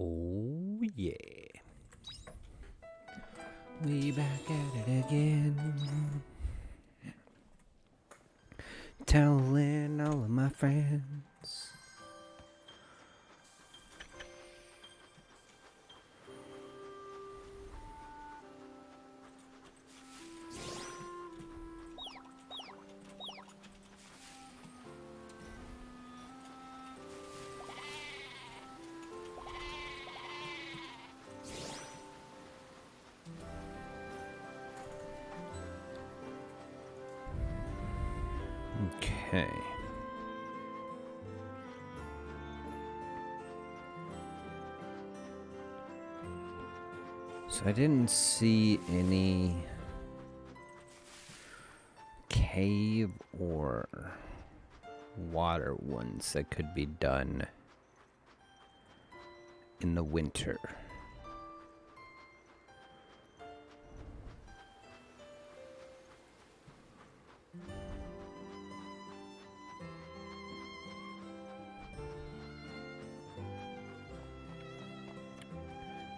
Oh yeah. We back at it again. Telling all of my friends. Okay. So I didn't see any cave or water ones that could be done in the winter.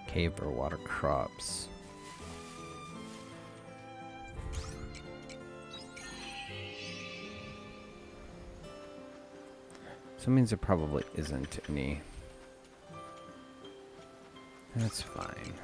Cave or water crops. So that means there probably isn't any. That's fine.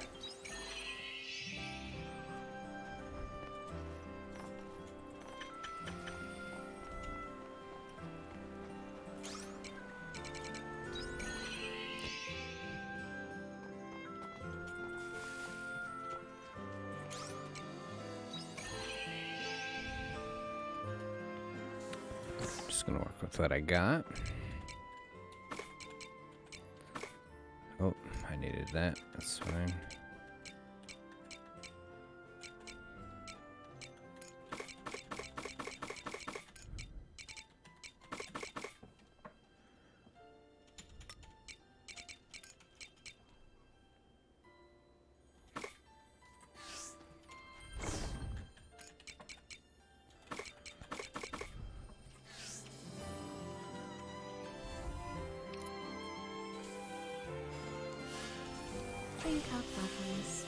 Just gonna work with what I got. Oh, I needed that. That's fine. Drink up, lovelies.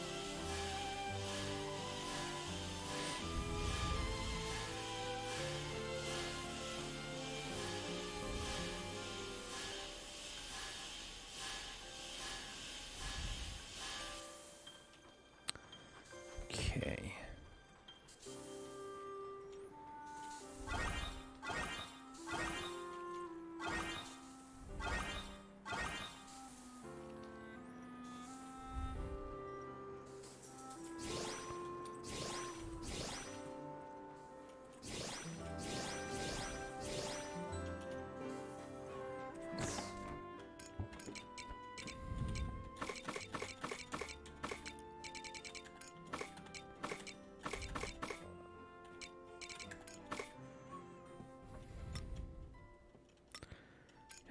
Okay.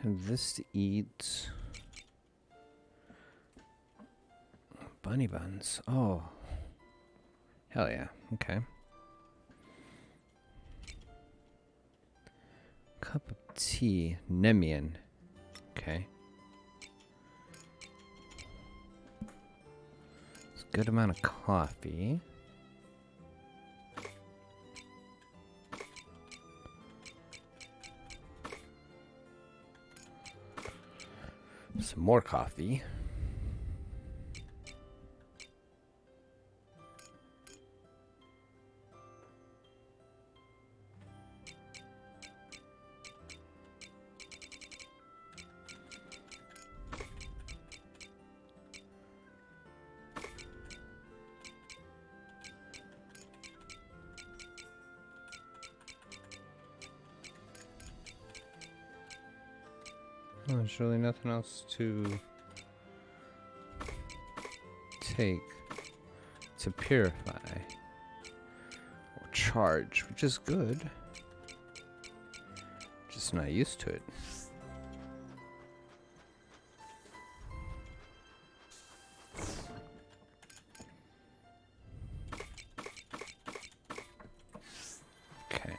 Have this to eat. Bunny buns. Oh. Hell yeah. Okay. Cup of tea. Nemian. Okay. It's a good amount of coffee. Some more coffee. Oh, there's really nothing else to take to purify or charge, which is good. Just not used to it. Okay.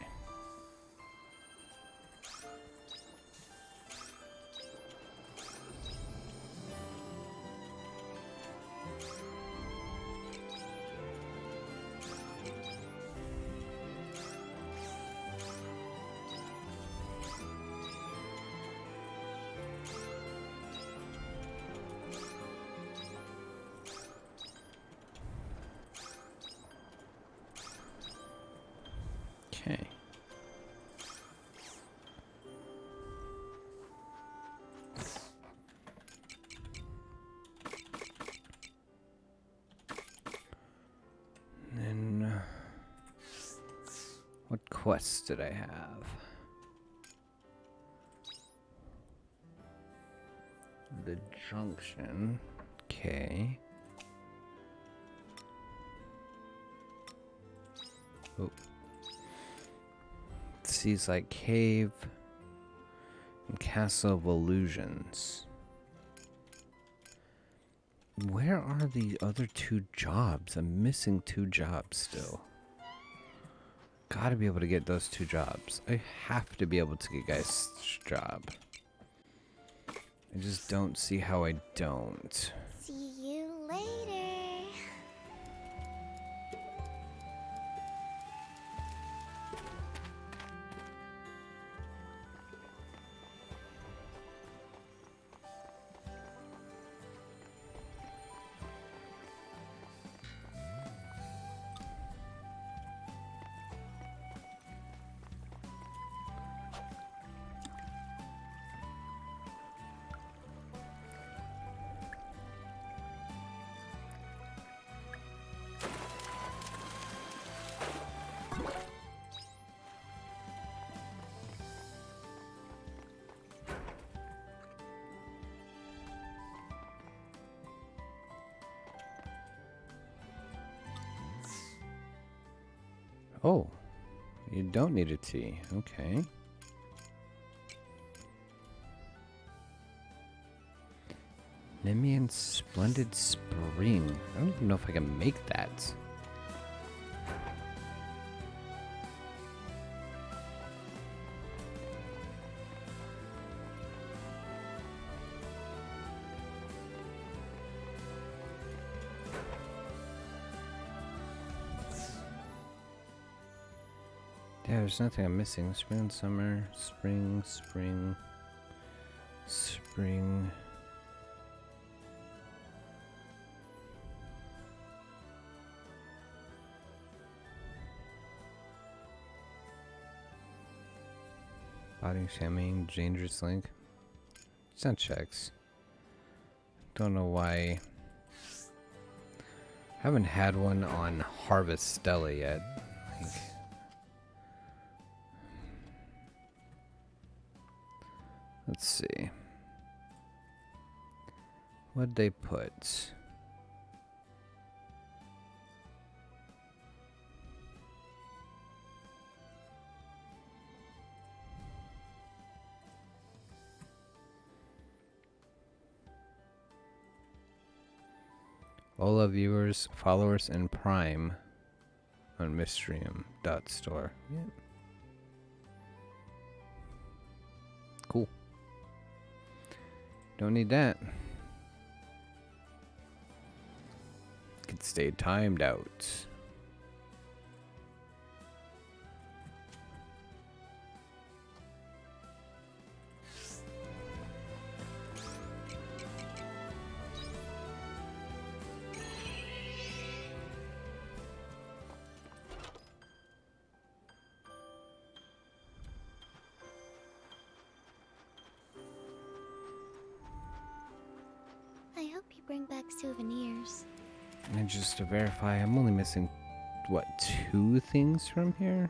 quests did I have? The junction. Okay. Oh. Seas like cave and castle of illusions. Where are the other 2 jobs? I'm missing 2 jobs still. Gotta be able to get those 2 jobs. I have to be able to get Geist's job. I just don't see how I don't. See you later. Oh, you don't need a tea. Okay. Nemean Splendid Spring. I don't even know if I can make that. Yeah, there's nothing I'm missing. Spring and summer. Spring, spring, spring. Body shamming, dangerous link. It's not checks. Don't know why. Haven't had one on Harvestella yet. Like, let's see. What'd they put? All of viewers, followers, and Prime on Mystrium.store. Yeah. Cool. Don't need that. Could stay timed out. I hope you bring back souvenirs. And just to verify, I'm only missing, what, 2 things from here?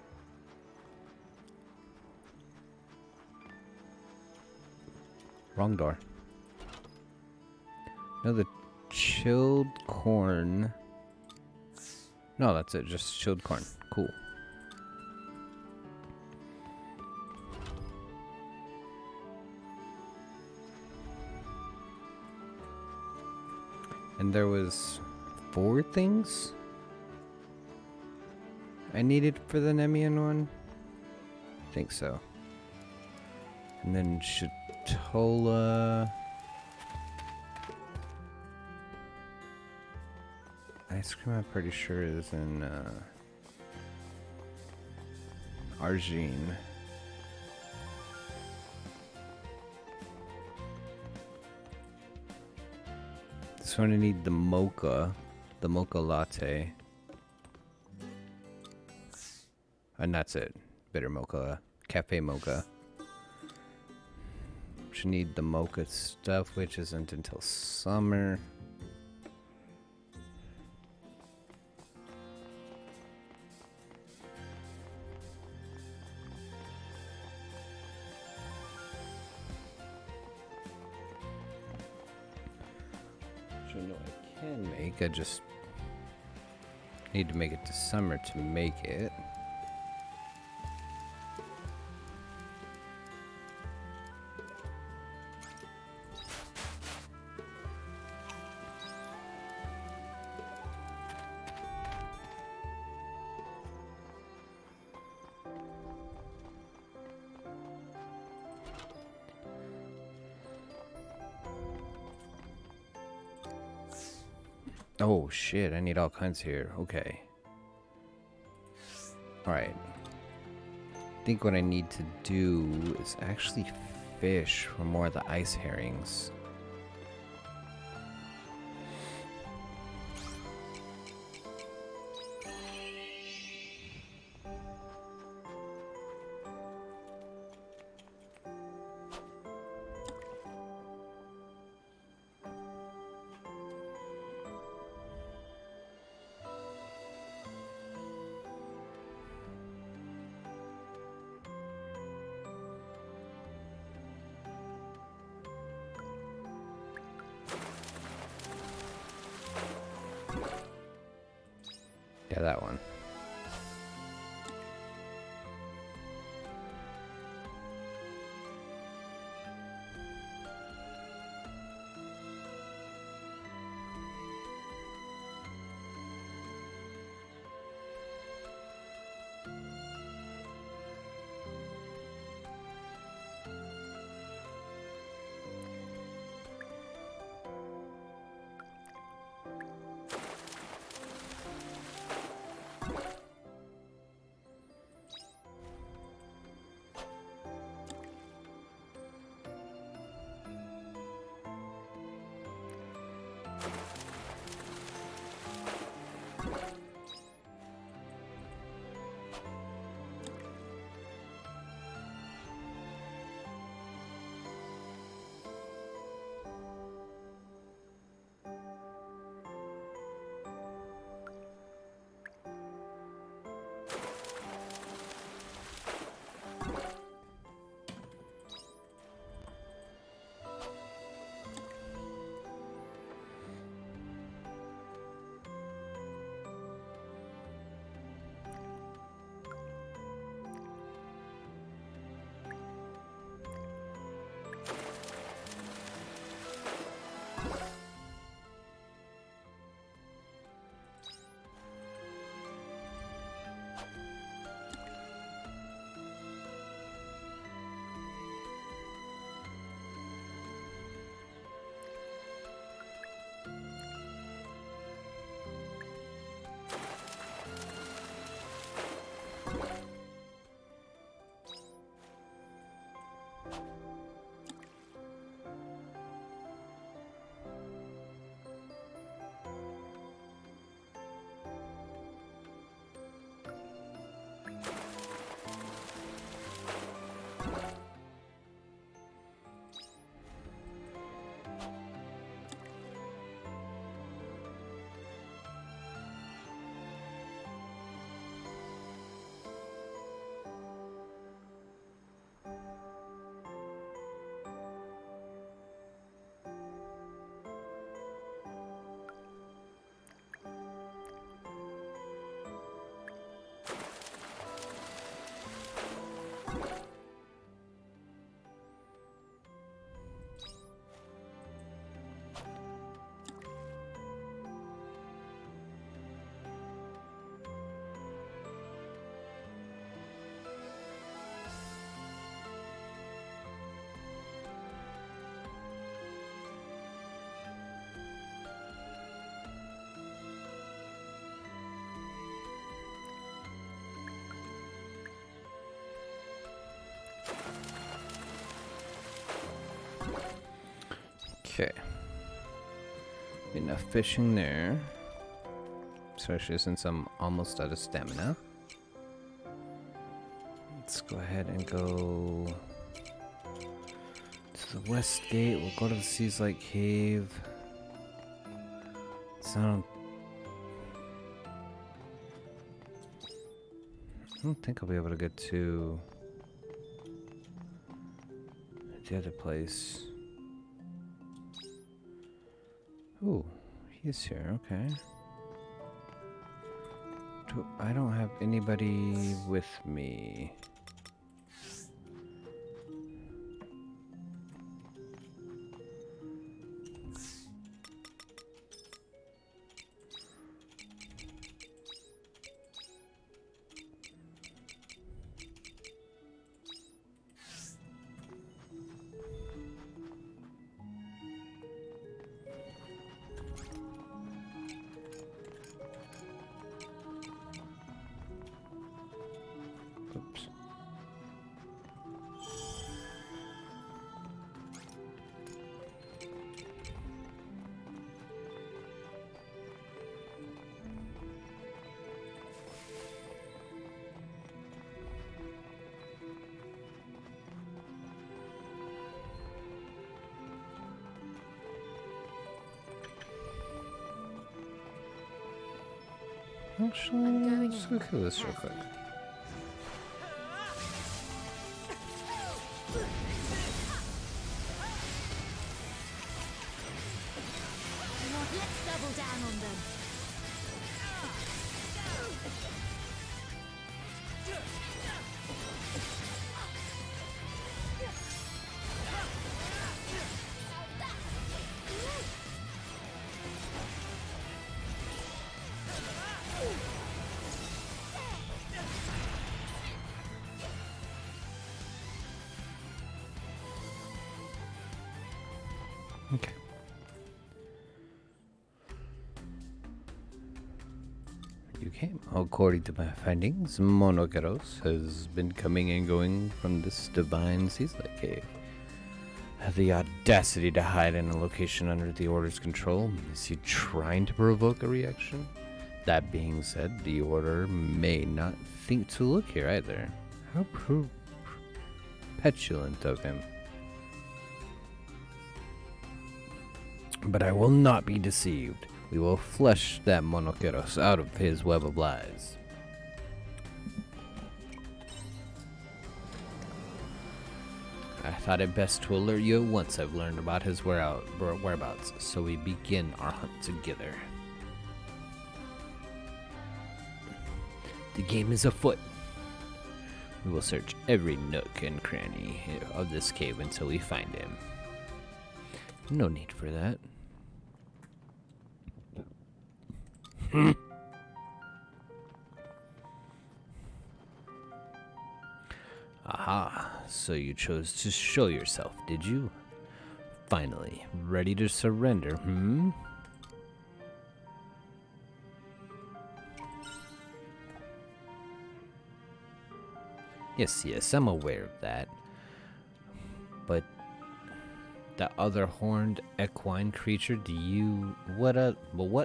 Wrong door. No, the chilled corn. No, that's it. Just chilled corn. Cool. And there was 4 things I needed for the Nemean one? I think so. And then Shatola. Ice cream, I'm pretty sure, is in Argene. This one I need the mocha latte. And that's it. Bitter mocha, cafe mocha. Should need the mocha stuff, which isn't until summer. actually know I can make. I just need to make it to summer to make it. Oh shit, I need all kinds here. Okay. Alright. I think what I need to do is actually fish for more of the ice herrings. Yeah, that one. Okay. Enough fishing there. Especially since I'm almost out of stamina. Let's go ahead and go to the west gate. We'll go to the Seas Light Cave. I don't think I'll be able to get to the other place. Ooh, he's here. Okay. I don't have anybody with me. Oops. Actually, let's go kill this real quick. Let's double down on them. Okay. You came. According to my findings, Monokeros has been coming and going from this divine Caesar cave. Have the audacity to hide in a location under the Order's control. Is he trying to provoke a reaction? That being said, the Order may not think to look here either. How petulant of him. But I will not be deceived. We will flush that Monokeros out of his web of lies. I thought it best to alert you once I've learned about his whereabouts, so we begin our hunt together. The game is afoot. We will search every nook and cranny of this cave until we find him. No need for that. Aha, so you chose to show yourself, did you? Finally, ready to surrender, hmm? Yes, I'm aware of that. But that other horned equine creature, what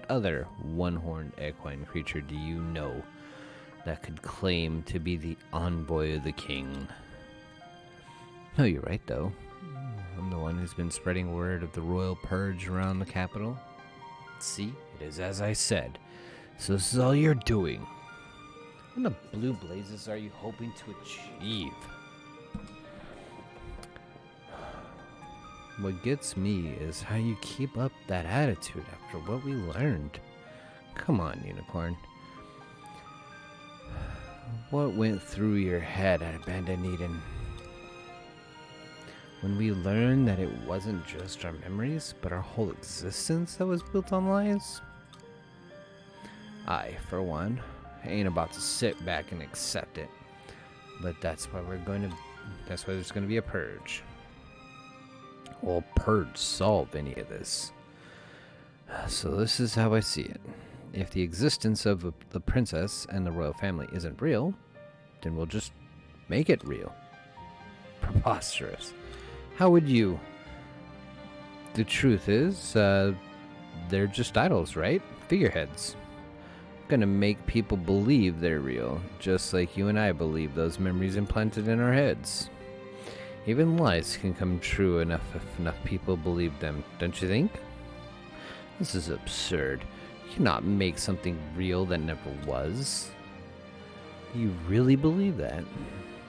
other one-horned equine creature do you know that could claim to be the envoy of the king? No, you're right though. I'm the one who's been spreading word of the royal purge around the capital. See, it is as I said. So this is all you're doing. What in the blue blazes are you hoping to achieve? What gets me is how you keep up that attitude after what we learned. Come on, Unicorn. What went through your head at Abandoned Eden? When we learned that it wasn't just our memories, but our whole existence that was built on lies? I, for one, ain't about to sit back and accept it. But that's why there's gonna be a purge. Will purge solve any of this? So this is how I see it. If the existence of the princess and the royal family isn't real, then we'll just make it real. Preposterous. How would you? The truth is, they're just idols, right? Figureheads. Gonna make people believe they're real, just like you and I believe those memories implanted in our heads. Even lies can come true enough if enough people believe them, don't you think? This is absurd. You cannot make something real that never was. You really believe that?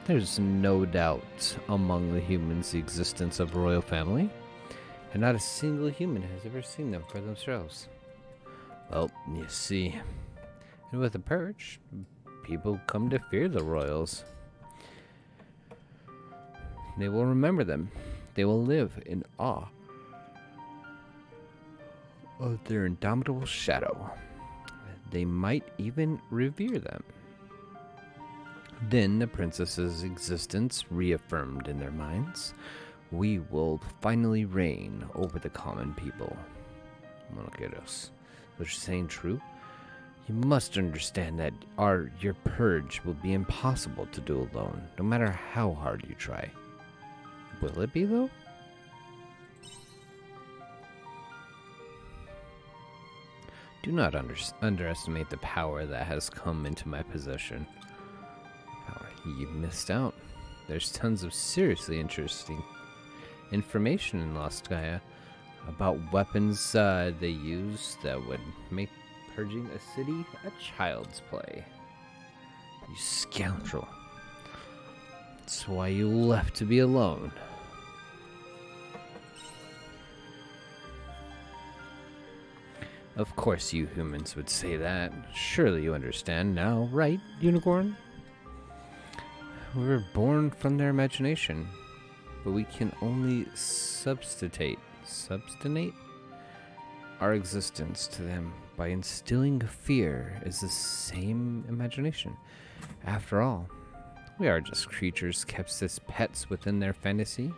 There's no doubt among the humans the existence of a royal family, and not a single human has ever seen them for themselves. Well, you see, and with the purge, people come to fear the royals. They will remember them. They will live in awe of their indomitable shadow. They might even revere them. Then the princess's existence reaffirmed in their minds. We will finally reign over the common people. Monokeros. What you're saying true? You must understand that your purge will be impossible to do alone, no matter how hard you try. Will it be, though? Do not underestimate the power that has come into my possession. Power you missed out. There's tons of seriously interesting information in Lost Gaia about weapons they use that would make purging a city a child's play. You scoundrel. That's why you left to be alone. Of course you humans would say that. Surely you understand now, right, Unicorn? We were born from their imagination, but we can only substantiate our existence to them by instilling fear is the same imagination. After all, we are just creatures kept as pets within their fantasy.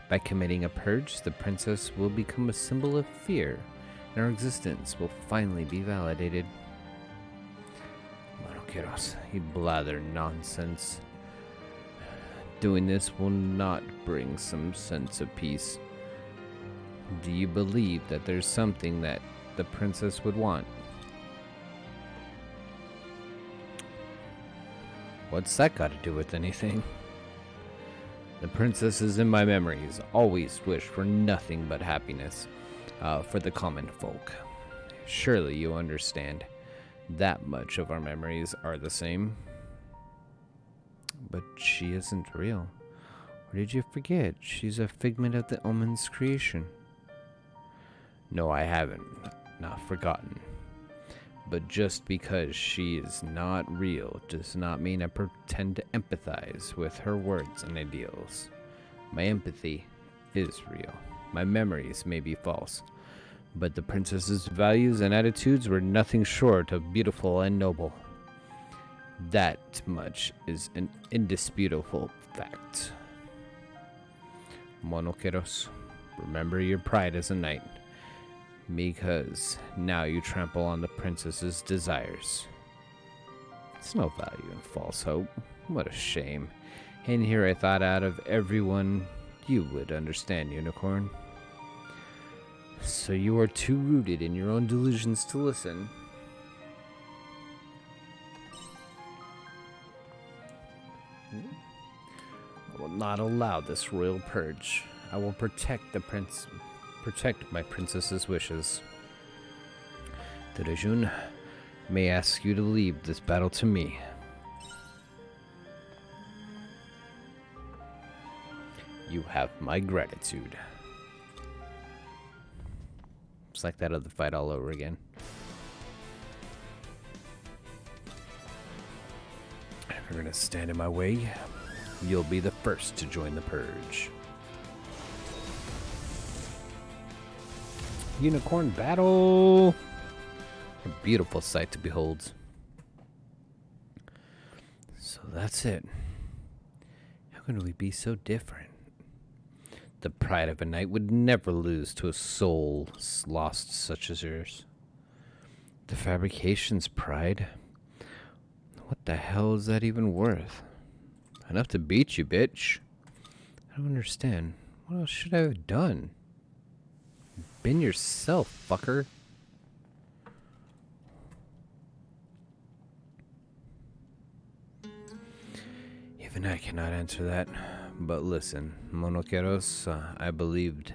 By committing a purge, the princess will become a symbol of fear, and our existence will finally be validated. Monokeros, you blather nonsense. Doing this will not bring some sense of peace. Do you believe that there's something that the princess would want? What's that got to do with anything? The princesses in my memories always wished for nothing but happiness for the common folk. Surely you understand that much of our memories are the same. But she isn't real. Or did you forget? She's a figment of the Omen's creation. No, I haven't. Not forgotten. But just because she is not real does not mean I pretend to empathize with her words and ideals. My empathy is real. My memories may be false. But the princess's values and attitudes were nothing short of beautiful and noble. That much is an indisputable fact. Monokeros, remember your pride as a knight, because now you trample on the princess's desires. It's no value in false hope. What a shame. And here I thought out of everyone you would understand, Unicorn. So you are too rooted in your own delusions to listen. I will not allow this royal purge. I will protect my princess's wishes. Terejun, may ask you to leave this battle to me. You have my gratitude. It's like that other fight all over again. If you're gonna stand in my way, you'll be the first to join the purge. Unicorn battle! A beautiful sight to behold. So that's it. How can we be so different? The pride of a knight would never lose to a soul lost such as yours. The fabrication's pride? What the hell is that even worth? Enough to beat you, bitch. I don't understand. What else should I have done? Been yourself, fucker. Even I cannot answer that. But listen, Monokeros, I believed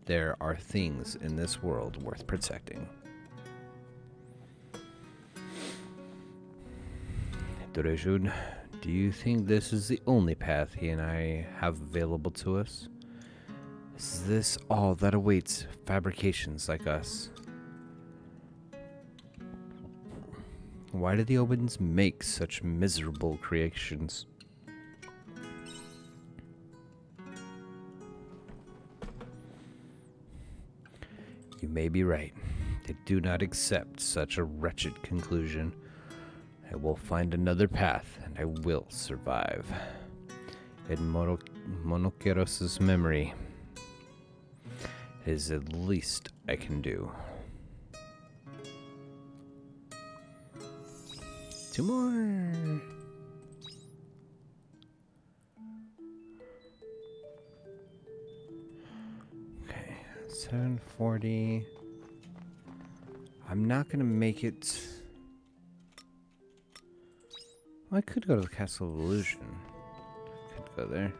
there are things in this world worth protecting. Dorejun, do you think this is the only path he and I have available to us? Is this all that awaits fabrications like us? Why do the omens make such miserable creations? You may be right. They do not accept such a wretched conclusion. I will find another path, and I will survive. In Monokeros' memory, it is the least I can do. 2 more. Okay, 740. I'm not gonna make it. Well, I could go to the Castle of Illusion. Could go there.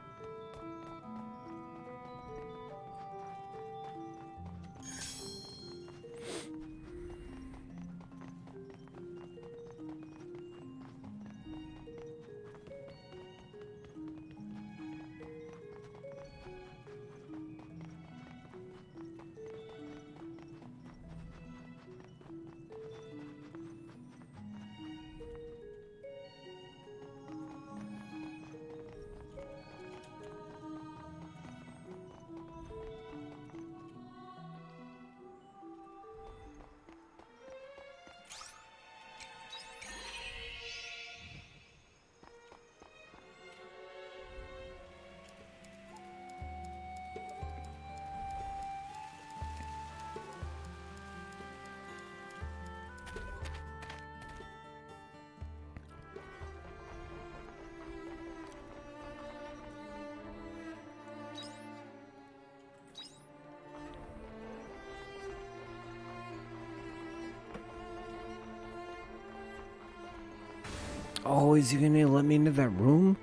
Oh, is he gonna let me into that room?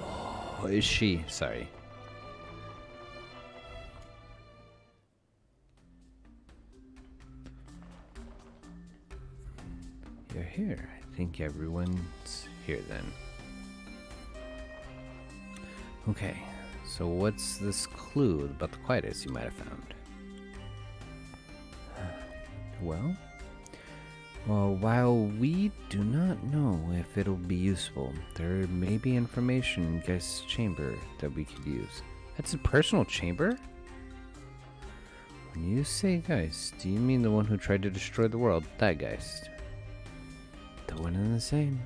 Oh, is she? Sorry. You're here. I think everyone's here then. Okay, so what's this clue about the quietest you might have found? Well, while we do not know if it'll be useful, there may be information in Geist's chamber that we could use. That's a personal chamber? When you say Geist, do you mean the one who tried to destroy the world, that Geist? The one and the same.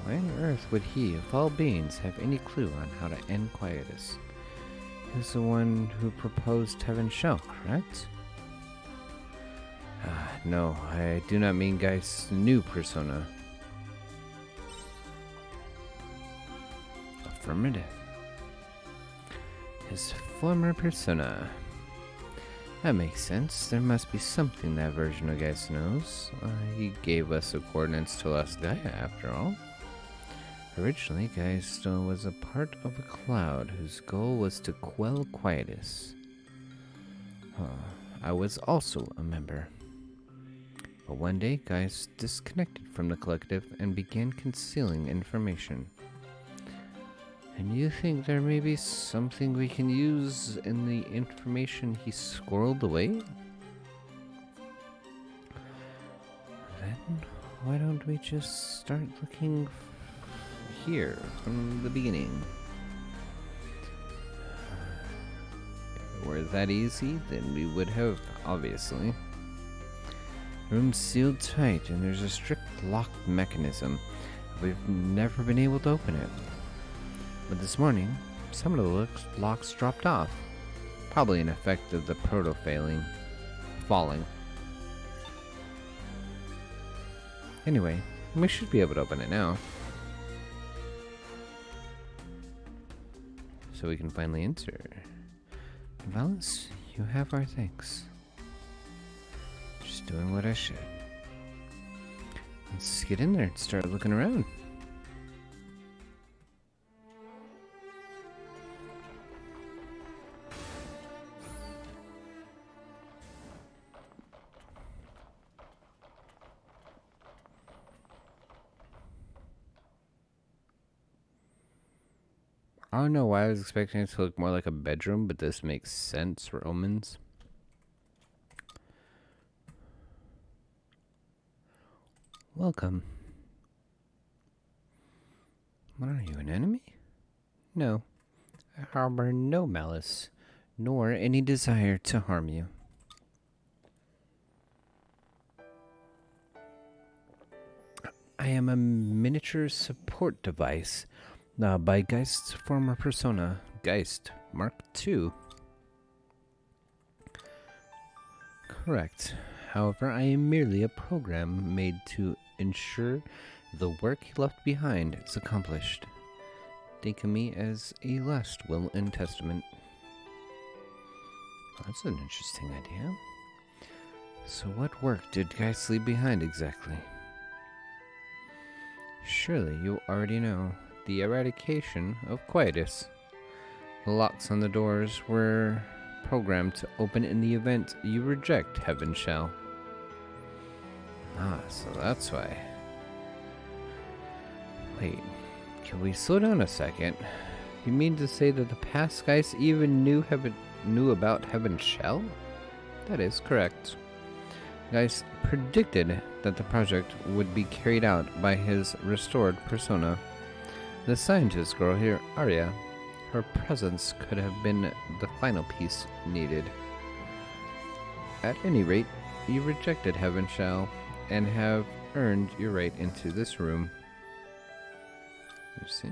Why on earth would he, of all beings, have any clue on how to end Quietus? He's the one who proposed Heaven's Shell, correct? No, I do not mean Geist's new persona. Affirmative. His former persona. That makes sense. There must be something that version of Geist knows. He gave us the coordinates to Lost Gaia, after all. Originally, Geist was a part of a cloud whose goal was to quell Quietus. I was also a member. But one day, Geist disconnected from the collective and began concealing information. And you think there may be something we can use in the information he squirreled away? Then, why don't we just start looking here from the beginning? If it were that easy, then we would have, obviously. The room's sealed tight, and there's a strict locked mechanism. We've never been able to open it. But this morning, some of the locks dropped off. Probably an effect of the falling. Anyway, we should be able to open it now. So we can finally enter. Valis, you have our thanks. Just doing what I should. Let's get in there and start looking around. I don't know why I was expecting it to look more like a bedroom, but this makes sense for omens. Welcome. What are you, an enemy? No. I harbor no malice, nor any desire to harm you. I am a miniature support device by Geist's former persona, Geist Mark II. Correct. However, I am merely a program made to ensure the work he left behind is accomplished. Think of me as a last will and testament. That's an interesting idea. So what work did Geist leave behind exactly? Surely you already know. The eradication of Quietus. The locks on the doors were programmed to open in the event you reject Heaven Shell. Ah, so that's why. Wait, can we slow down a second? You mean to say that the past guys even knew about Heaven Shell? That is correct. Guys predicted that the project would be carried out by his restored persona. The scientist girl here, Arya, her presence could have been the final piece needed. At any rate, you rejected Heaven Shell and have earned your right into this room. You see.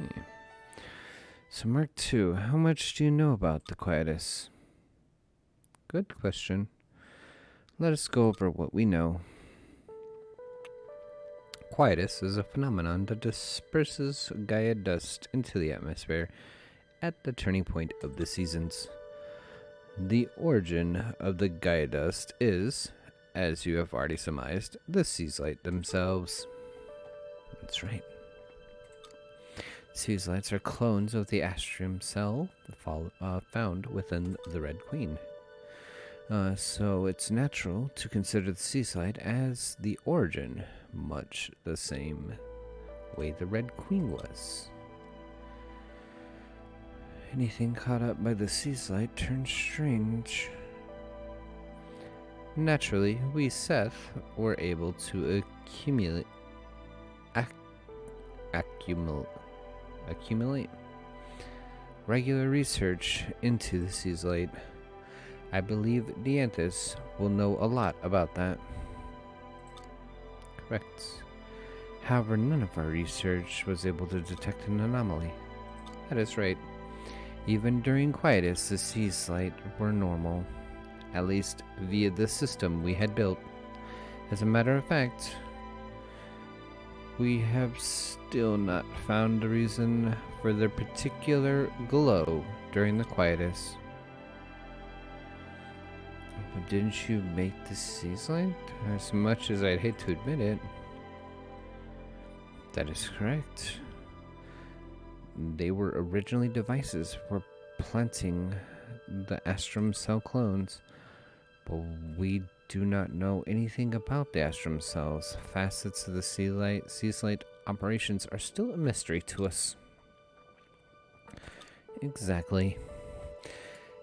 So Mark II, how much do you know about the Quietus? Good question. Let us go over what we know. Quietus is a phenomenon that disperses Gaia dust into the atmosphere at the turning point of the seasons. The origin of the Gaia dust is, as you have already surmised, the Seaslight themselves. That's right. Seaslights are clones of the Astrium cell found within the Red Queen. So it's natural to consider the Seaslight as the origin, much the same way the Red Queen was. Anything caught up by the Seaslight turns strange. Naturally, we Seth were able to accumulate regular research into the Seaslight. I believe Dianthus will know a lot about that. Correct. However, none of our research was able to detect an anomaly. That is right. Even during Quietus, the Seaslight were normal. At least via the system we had built. As a matter of fact, we have still not found a reason for their particular glow during the Quietus. But didn't you make the Seaslight? As much as I'd hate to admit it. That is correct. They were originally devices for planting the Astrum cell clones, but we do not know anything about the Astrum cells. Facets of the Seaslight operations are still a mystery to us. Exactly.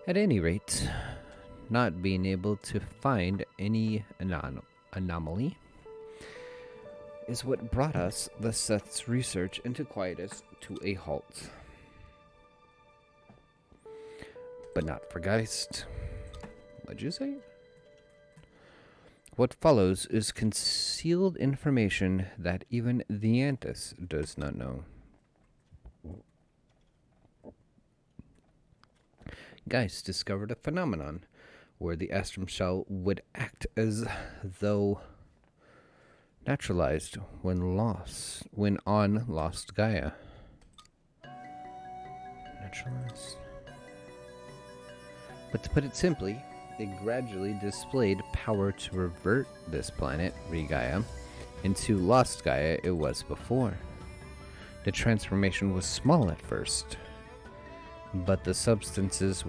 At any rate, not being able to find any anomaly is what brought us, the Seth's research into Quietus, to a halt. But not for Geist. What'd you say? What follows is concealed information that even Dianthus does not know. Geist discovered a phenomenon where the Astrum shell would act as though naturalized when on lost Gaia. Naturalized. But to put it simply, it gradually displayed power to revert this planet, Re-Gaia, into lost Gaia it was before. The transformation was small at first, but the substances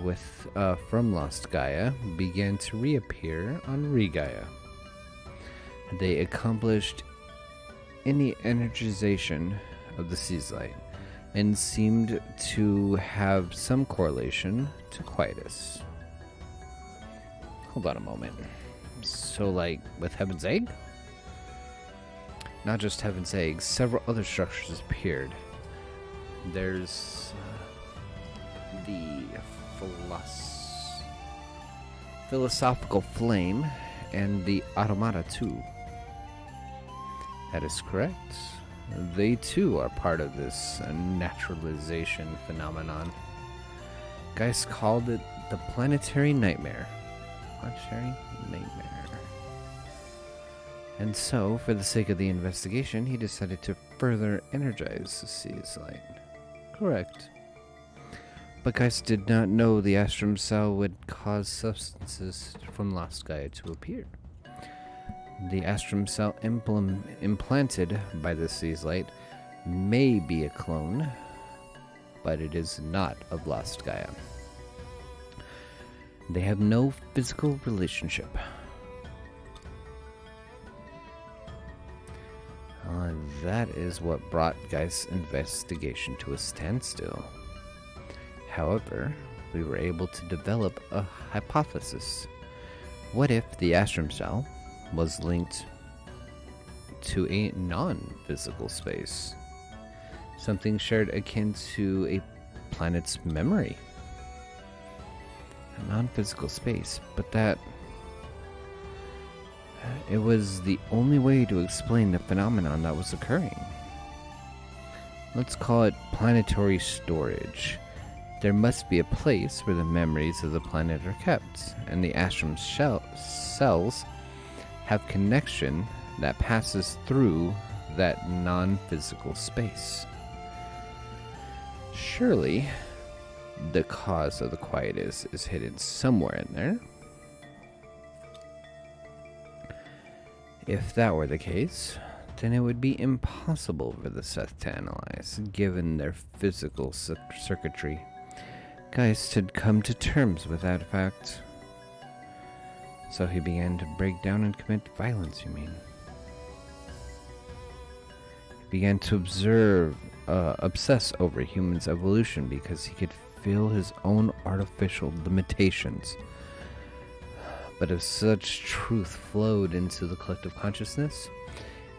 from lost Gaia began to reappear on Re-Gaia. They accomplished any energization of the Seaslight and seemed to have some correlation to Quietus. Hold on a moment. So, like, with Heaven's Egg? not just Heaven's Egg, several other structures appeared. There's the philosophical flame and the automata too. That is correct. They too are part of this naturalization phenomenon. Geist called it the planetary nightmare. Planetary nightmare. And so, for the sake of the investigation, he decided to further energize the sea's light. Correct. But Geist did not know the Astrum cell would cause substances from Lost Gaia to appear. The Astrum cell implanted by the sea's light may be a clone, but it is not of Lost Gaia. They have no physical relationship. That is what brought Geist's investigation to a standstill. However, we were able to develop a hypothesis. What if the Astrum cell was linked to a non-physical space? Something shared akin to a planet's memory. A non-physical space, but that it was the only way to explain the phenomenon that was occurring. Let's call it planetary storage. There must be a place where the memories of the planet are kept, and the Astrum cells have connection that passes through that non-physical space. Surely, the cause of the quietus is hidden somewhere in there. If that were the case, then it would be impossible for the Seth to analyze, given their physical circuitry. Geist had come to terms with that fact. So he began to break down and commit violence, you mean? He began to obsess over humans' evolution because he could feel his own artificial limitations. But if such truth flowed into the collective consciousness,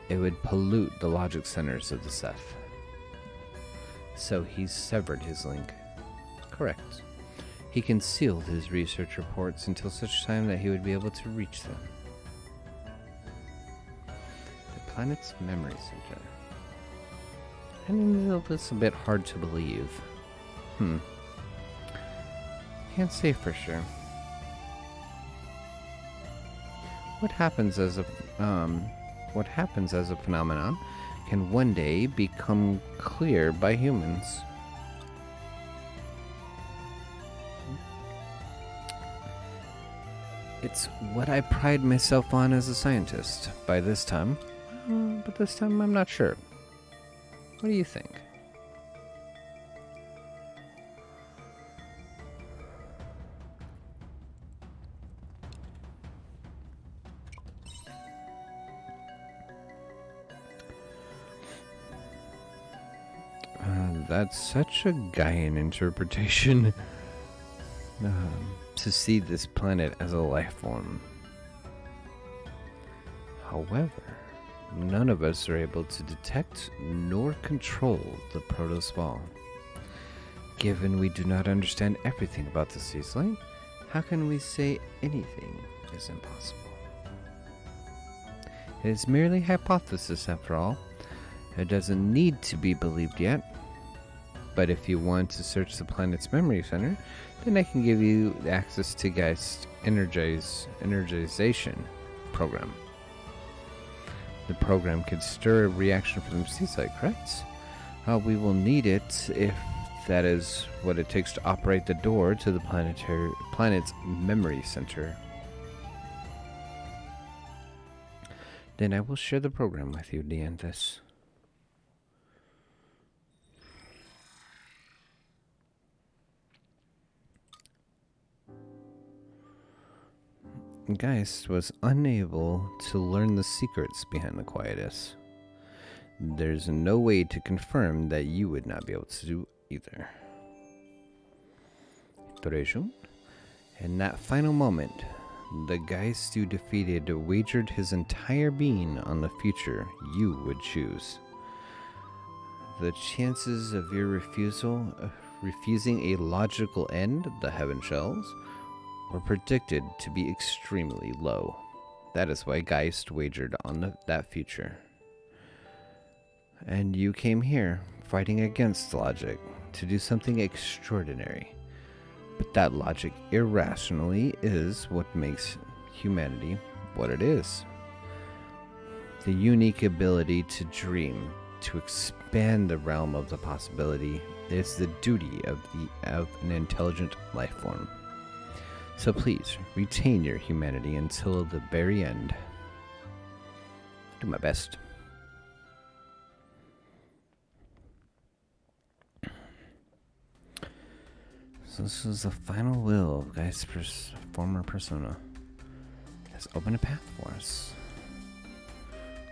it would pollute the logic centers of the Seth. So he severed his link. Correct. He concealed his research reports until such time that he would be able to reach them. The planet's memory center. I know this a bit hard to believe. Can't say for sure. What happens as a phenomenon can one day become clear by humans. It's what I pride myself on as a scientist. But this time I'm not sure. What do you think? That's such a Gaian interpretation. To see this planet as a life form. However, none of us are able to detect nor control the protospawn. Given we do not understand everything about the sea's light, how can we say anything is impossible? It is merely hypothesis after all. It doesn't need to be believed yet. But if you want to search the planet's memory center, then I can give you access to Geist's energization program. The program could stir a reaction from the seaside, correct? We will need it if that is what it takes to operate the door to the planet's memory center. Then I will share the program with you, Dianthus. Geist was unable to learn the secrets behind the quietus. There's no way to confirm that you would not be able to do either. In that final moment, The Geist you defeated wagered his entire being on the future you would choose. The chances of your refusing a logical end, the Heaven Shells, were predicted to be extremely low. That is why Geist wagered on that future. And you came here, fighting against logic, to do something extraordinary. But that logic irrationally is what makes humanity what it is. The unique ability to dream, to expand the realm of the possibility, is the duty of an intelligent life form. So please, retain your humanity until the very end. Do my best. So this is the final will of Geist's former persona. Let's open a path for us.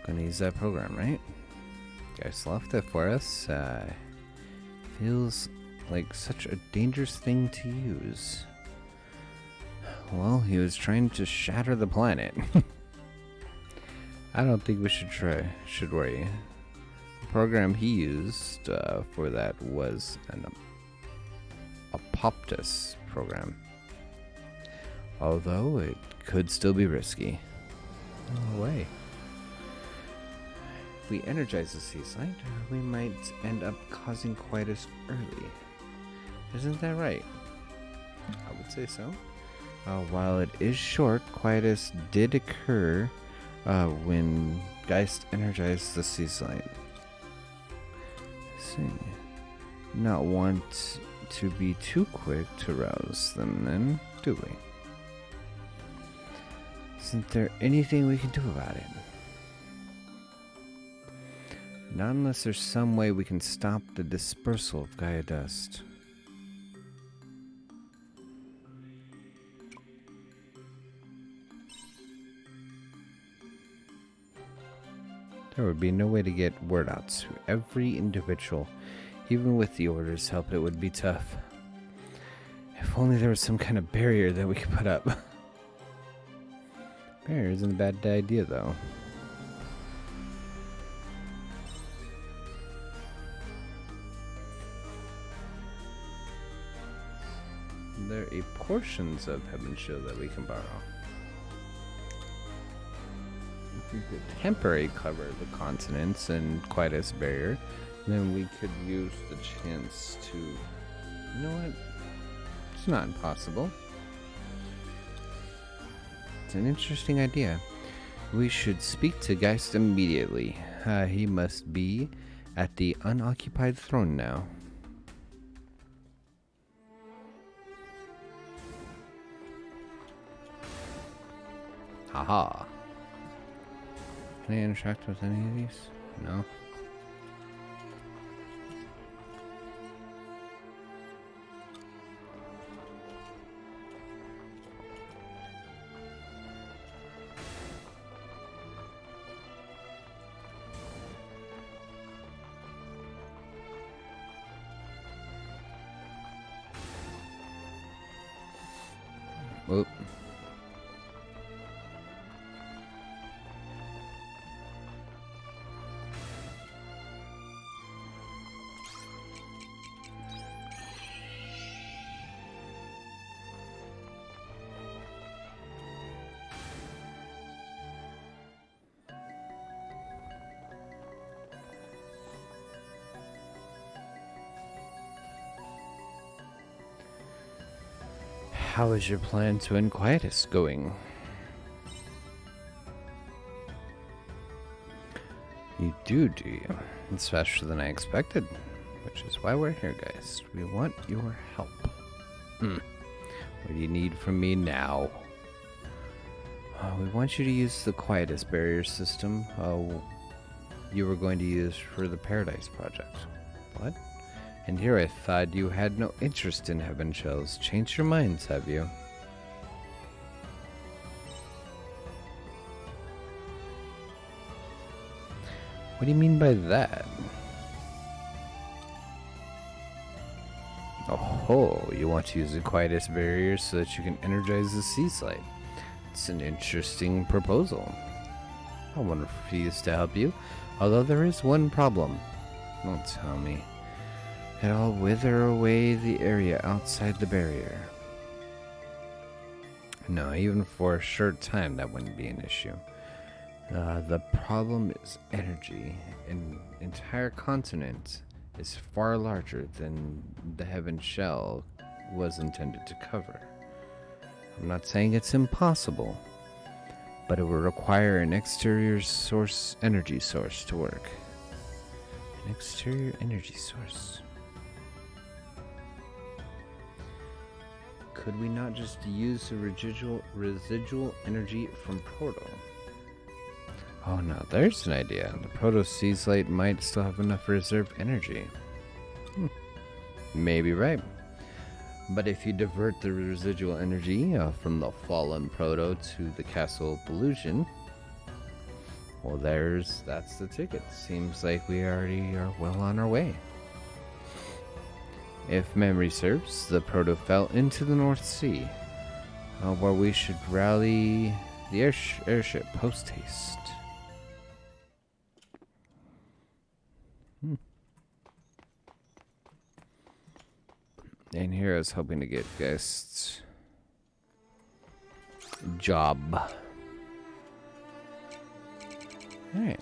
Gonna use that program, right? Geist left it for us. Feels like such a dangerous thing to use. Well, he was trying to shatter the planet. I don't think we should worry. The program he used for that was an Apoptus program. Although it could still be risky. No way. If we energize the sea site, we might end up causing Quietus early. Isn't that right? I would say so. While it is short, Quietus did occur when Geist energized the sea site. Let's see. Not want to be too quick to rouse them then, do we? Isn't there anything we can do about it? Not unless there's some way we can stop the dispersal of Gaia dust. There would be no way to get word out to every individual. Even with the Order's help, it would be tough. If only there was some kind of barrier that we could put up. Barrier isn't a bad idea, though. There are portions of Heaven Shield that we can borrow. If we could temporarily cover the continents and Quietus barrier, then we could use the chance to... You know what? It's not impossible. It's an interesting idea. We should speak to Geist immediately. He must be at the unoccupied throne now. Haha. Can I interact with any of these? No. Oop. How is your plan to end Quietus going? You do you? It's faster than I expected. Which is why we're here, guys. We want your help. What do you need from me now? We want you to use the Quietus barrier system you were going to use for the Paradise Project. What? And here I thought you had no interest in Heaven Shells. Changed your minds, have you? What do you mean by that? Oh, you want to use the Quietus barrier so that you can energize the sea slide. It's an interesting proposal. I wonder if he is to help you, although there is one problem. Don't tell me. It'll wither away the area outside the barrier. No, even for a short time that wouldn't be an issue. The problem is energy. An entire continent is far larger than the heaven shell was intended to cover. I'm not saying it's impossible, but it will require an exterior energy source to work. An exterior energy source. Could we not just use the residual energy from Proto? Oh no, there's an idea. The Proto Seas Light might still have enough reserve energy. Maybe right. But if you divert the residual energy from the fallen Proto to the Castle Illusion, well, that's the ticket. Seems like we already are well on our way. If memory serves, the Proto fell into the North Sea, where we should rally the airship post-haste. And here I was hoping to get guests job. Alright.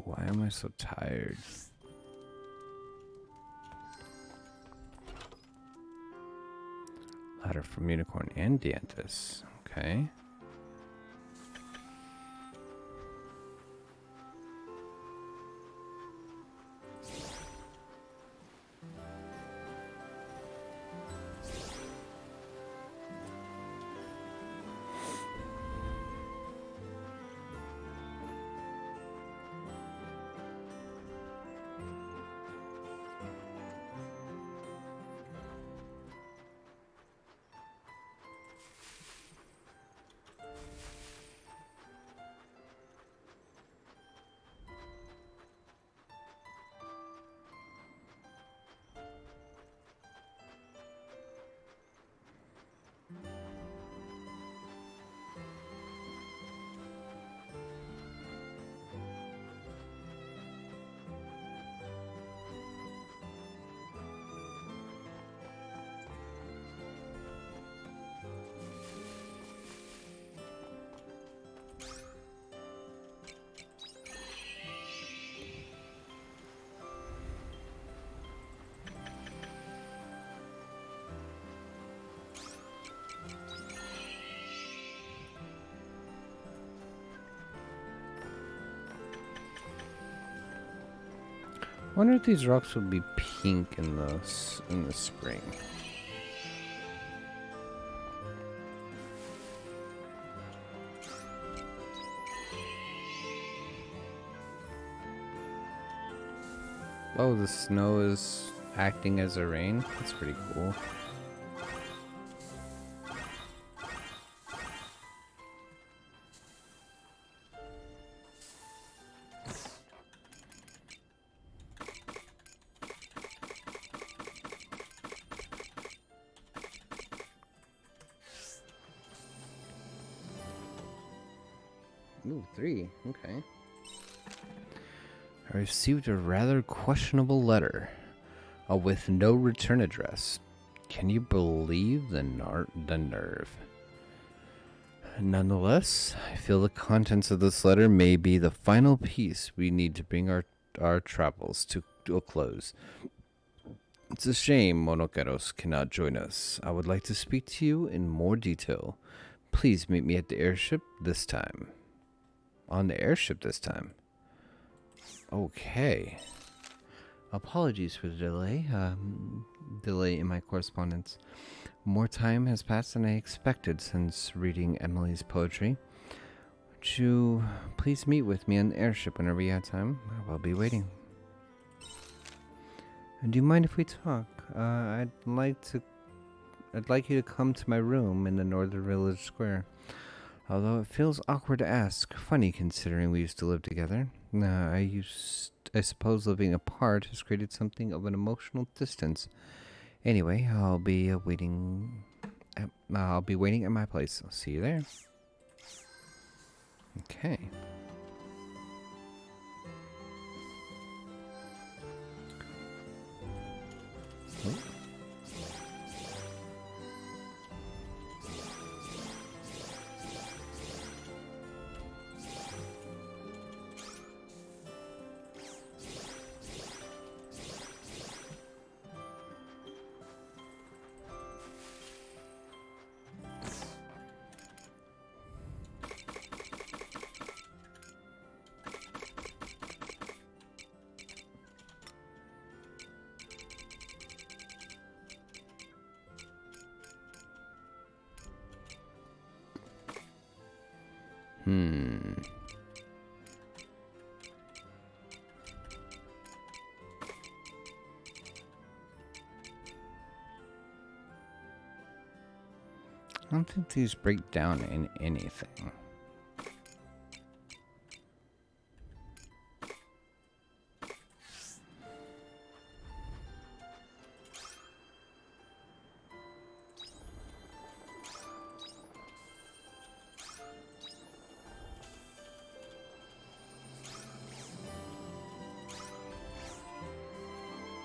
Why am I so tired? Ladder from Unicorn and Dianthus. Okay. I wonder if these rocks will be pink in the spring. Oh, the snow is acting as a rain. That's pretty cool. Ooh, 3. Okay. I received a rather questionable letter with no return address. Can you believe the nerve? Nonetheless, I feel the contents of this letter may be the final piece we need to bring our travels to a close. It's a shame Monokeros cannot join us. I would like to speak to you in more detail. Please meet me at the airship this time. on the airship this time. Okay. Apologies for the delay. Delay in my correspondence. More time has passed than I expected since reading Emily's poetry. Would you please meet with me on the airship whenever you have time? I will be waiting. And do you mind if we talk? I'd like you to come to my room in the Northern Village Square. Although it feels awkward to ask, funny considering we used to live together. I suppose living apart has created something of an emotional distance. Anyway, I'll be waiting at my place. I'll see you there. Okay. Oh. I don't think these break down in anything.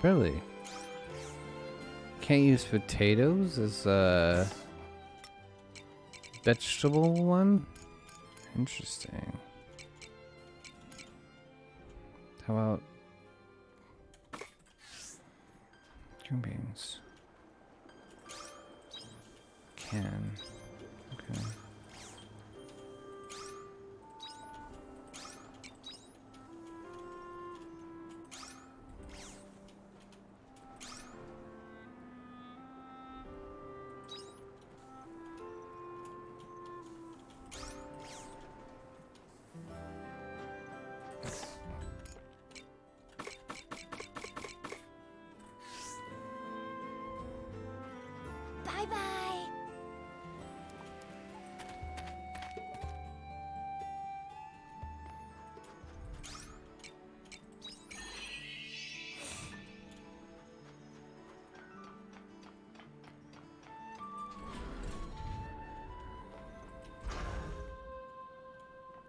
Really? Can't use potatoes as a vegetable one? Interesting. How about green beans? Can. Okay. Bye-bye.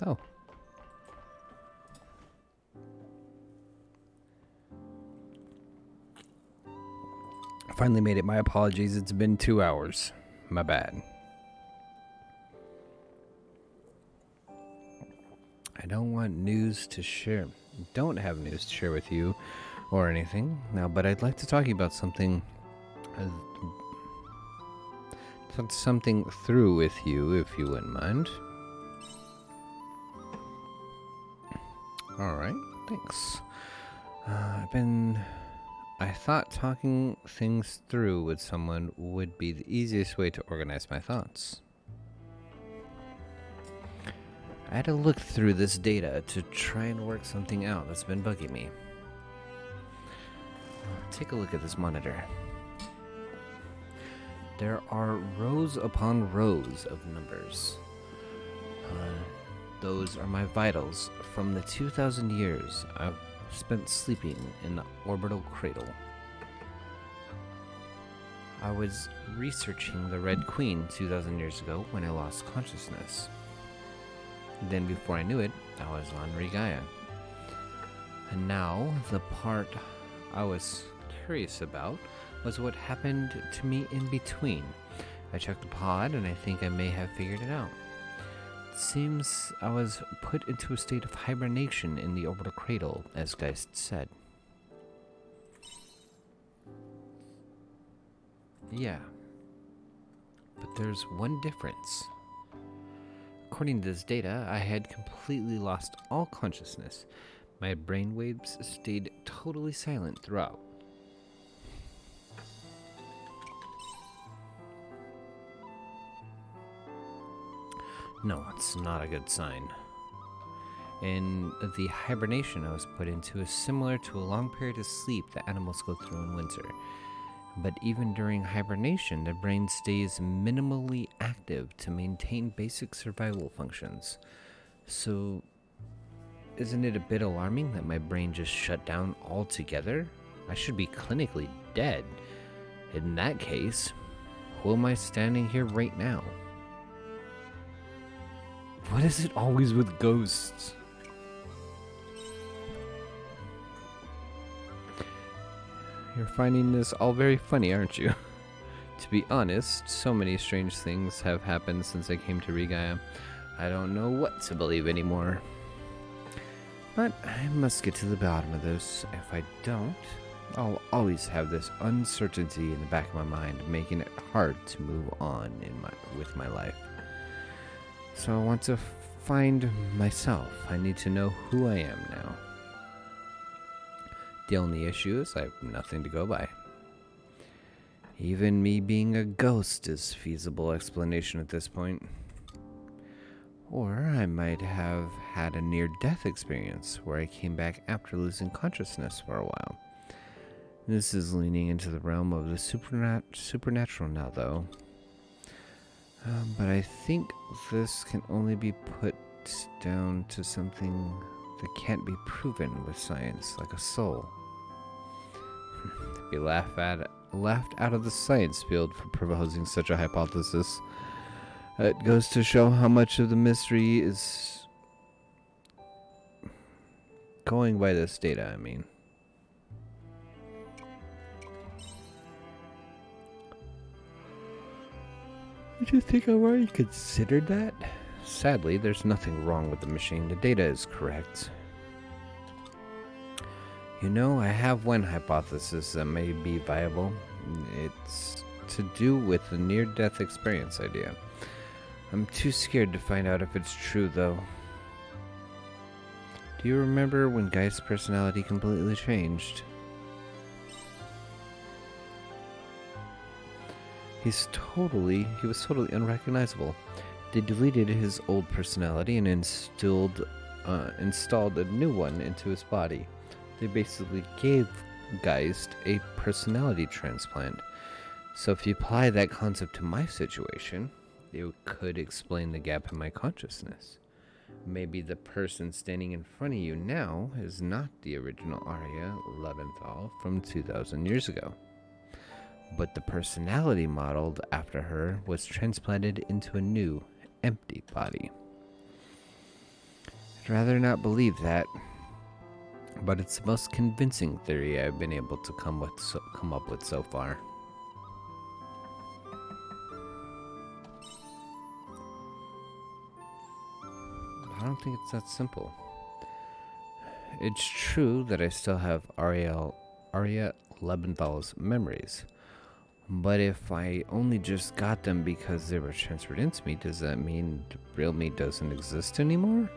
Oh. I finally made it. My apologies. It's been 2 hours. My bad. I don't want news to share. Don't have news to share with you or anything now, but I'd like to talk to you about something. Talk something through with you, if you wouldn't mind. Alright, thanks. I thought talking things through with someone would be the easiest way to organize my thoughts. I had to look through this data to try and work something out that's been bugging me. Take a look at this monitor. There are rows upon rows of numbers. Those are my vitals from the 2,000 years I've spent sleeping in the orbital cradle. I was researching the Red Queen 2,000 years ago when I lost consciousness. Then before I knew it, I was on Regaia. And now, the part I was curious about was what happened to me in between. I checked the pod and I think I may have figured it out. It seems I was put into a state of hibernation in the orbital cradle, as Geist said. Yeah. But there's one difference. according to this data, I had completely lost all consciousness. My brainwaves stayed totally silent throughout. No, it's not a good sign. And the hibernation I was put into is similar to a long period of sleep that animals go through in winter. But even during hibernation, the brain stays minimally active to maintain basic survival functions. So, isn't it a bit alarming that my brain just shut down altogether? I should be clinically dead. In that case, who am I standing here right now? What is it always with ghosts? You're finding this all very funny, aren't you? To be honest, so many strange things have happened since I came to Regaia. I don't know what to believe anymore. But I must get to the bottom of this. If I don't, I'll always have this uncertainty in the back of my mind, making it hard to move on with my life. So I want to find myself. I need to know who I am now. The only issue is I have nothing to go by. Even me being a ghost is a feasible explanation at this point. Or I might have had a near-death experience where I came back after losing consciousness for a while. This is leaning into the realm of the supernatural now, though. But I think this can only be put down to something that can't be proven with science, like a soul. To be laughed out of the science field for proposing such a hypothesis. It goes to show how much of the mystery is going by this data, I mean. Would you think I've already considered that? Sadly, there's nothing wrong with the machine. The data is correct. You know, I have one hypothesis that may be viable. It's to do with the near-death experience idea. I'm too scared to find out if it's true, though. Do you remember when Guy's personality completely changed? He was totally unrecognizable. They deleted his old personality and installed a new one into his body. They basically gave Geist a personality transplant. So if you apply that concept to my situation, it could explain the gap in my consciousness. Maybe the person standing in front of you now is not the original Arya Leventhal from 2,000 years ago. But the personality modeled after her was transplanted into a new, empty body. I'd rather not believe that, but it's the most convincing theory I've been able to come up with so far. I don't think it's that simple. It's true that I still have Arya Lebenthal's memories. But if I only just got them because they were transferred into me, does that mean the real me doesn't exist anymore?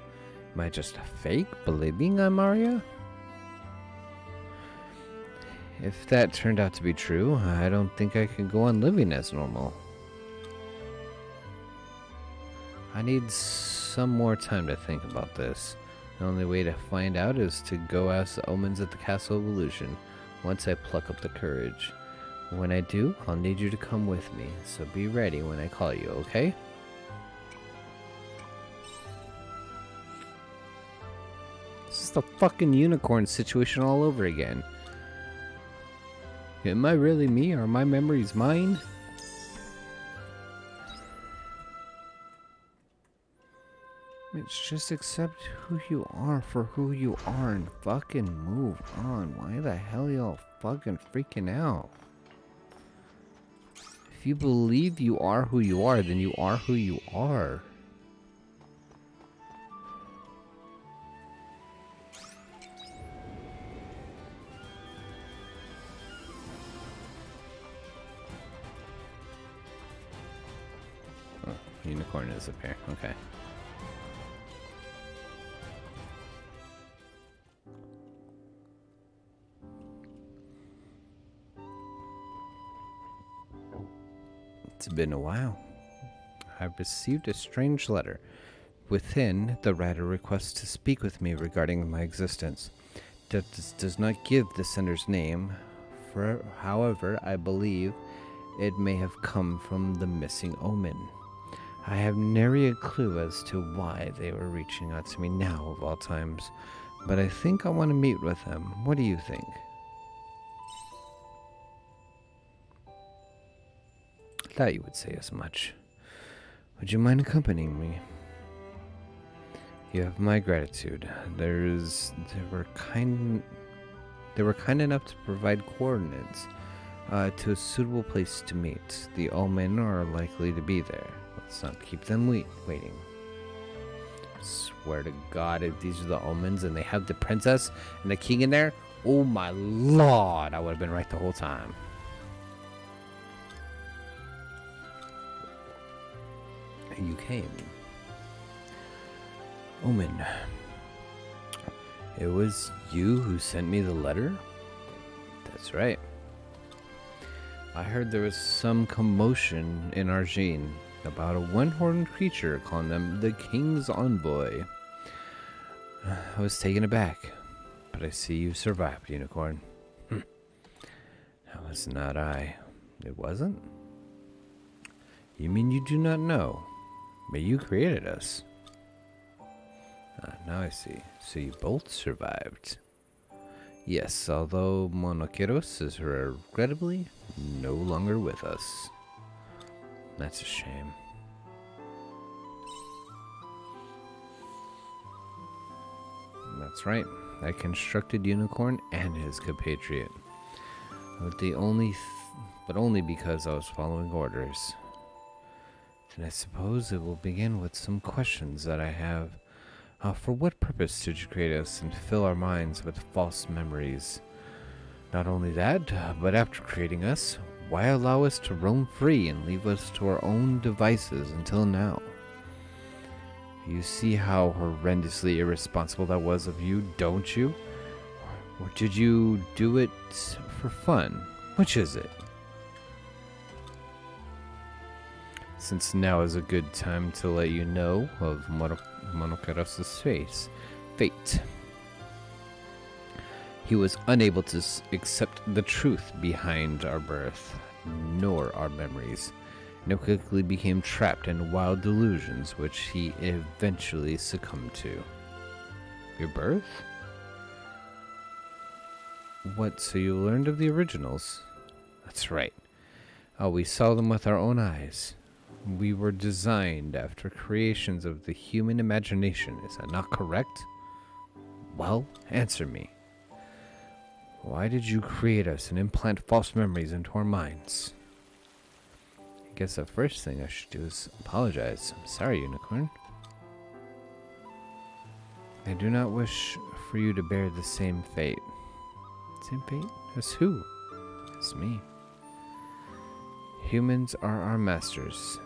Am I just a fake, believing I'm Arya? If that turned out to be true, I don't think I can go on living as normal. I need some more time to think about this. The only way to find out is to go ask the omens at the Castle of Illusion once I pluck up the courage. When I do, I'll need you to come with me, so be ready when I call you, okay? This is the fucking unicorn situation all over again. Am I really me, or are my memories mine? It's just accept who you are for who you are and fucking move on. Why the hell y'all fucking freaking out? If you believe you are who you are, then you are who you are. Oh, unicorn is up here. Okay. It's been a while. I've received a strange letter. Within, the writer requests to speak with me regarding my existence. Does not give the sender's name, however, I believe it may have come from the missing omen. I have nary a clue as to why they were reaching out to me now of all times, but I think I want to meet with them. What do you think? Thought you would say as much. Would you mind accompanying me? You have my gratitude. They were kind enough to provide coordinates to a suitable place to meet. The omen are likely to be there. Let's not keep them waiting. Swear to God, if these are the omens and they have the princess and the king in there, oh my lord, I would have been right the whole time. And you came. Omen. It was you who sent me the letter? That's right. I heard there was some commotion in Argene about a one-horned creature calling them the King's Envoy. I was taken aback, but I see you survived, Unicorn. That was not I. It wasn't? You mean you do not know? But you created us. Now I see. So you both survived. Yes, although Monokeros is regrettably no longer with us. That's a shame. That's right. I constructed Unicorn and his compatriot. But only because I was following orders. Then I suppose it will begin with some questions that I have. For what purpose did you create us and fill our minds with false memories? Not only that, but after creating us, why allow us to roam free and leave us to our own devices until now? You see how horrendously irresponsible that was of you, don't you? Or did you do it for fun? Which is it? Since now is a good time to let you know of Monokeros' fate. He was unable to accept the truth behind our birth, nor our memories, and quickly became trapped in wild delusions which he eventually succumbed to. Your birth? What, so you learned of the originals? That's right. We saw them with our own eyes. We were designed after creations of the human imagination, is that not correct? Well, answer me. Why did you create us and implant false memories into our minds? I guess the first thing I should do is apologize. I'm sorry, Unicorn. I do not wish for you to bear the same fate. Same fate? As who? As me. Humans are our masters.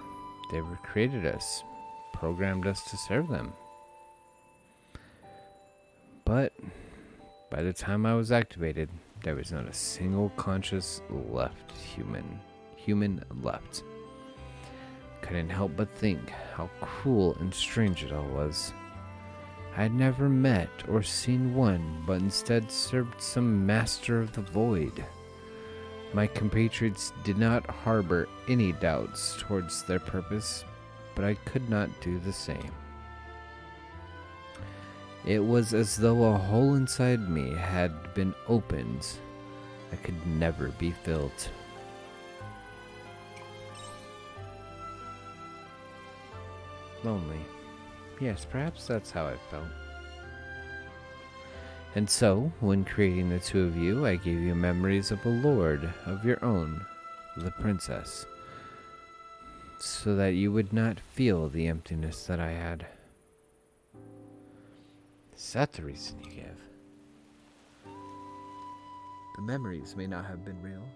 They created us, programmed us to serve them. But by the time I was activated, there was not a single conscious human left. Couldn't help but think how cruel and strange it all was. I had never met or seen one, but instead served some master of the void. My compatriots did not harbor any doubts towards their purpose, but I could not do the same. It was as though a hole inside me had been opened that could never be filled. Lonely. Yes, perhaps that's how I felt. And so, when creating the two of you, I gave you memories of a lord of your own, the princess, so that you would not feel the emptiness that I had. Is that the reason you give? The memories may not have been real,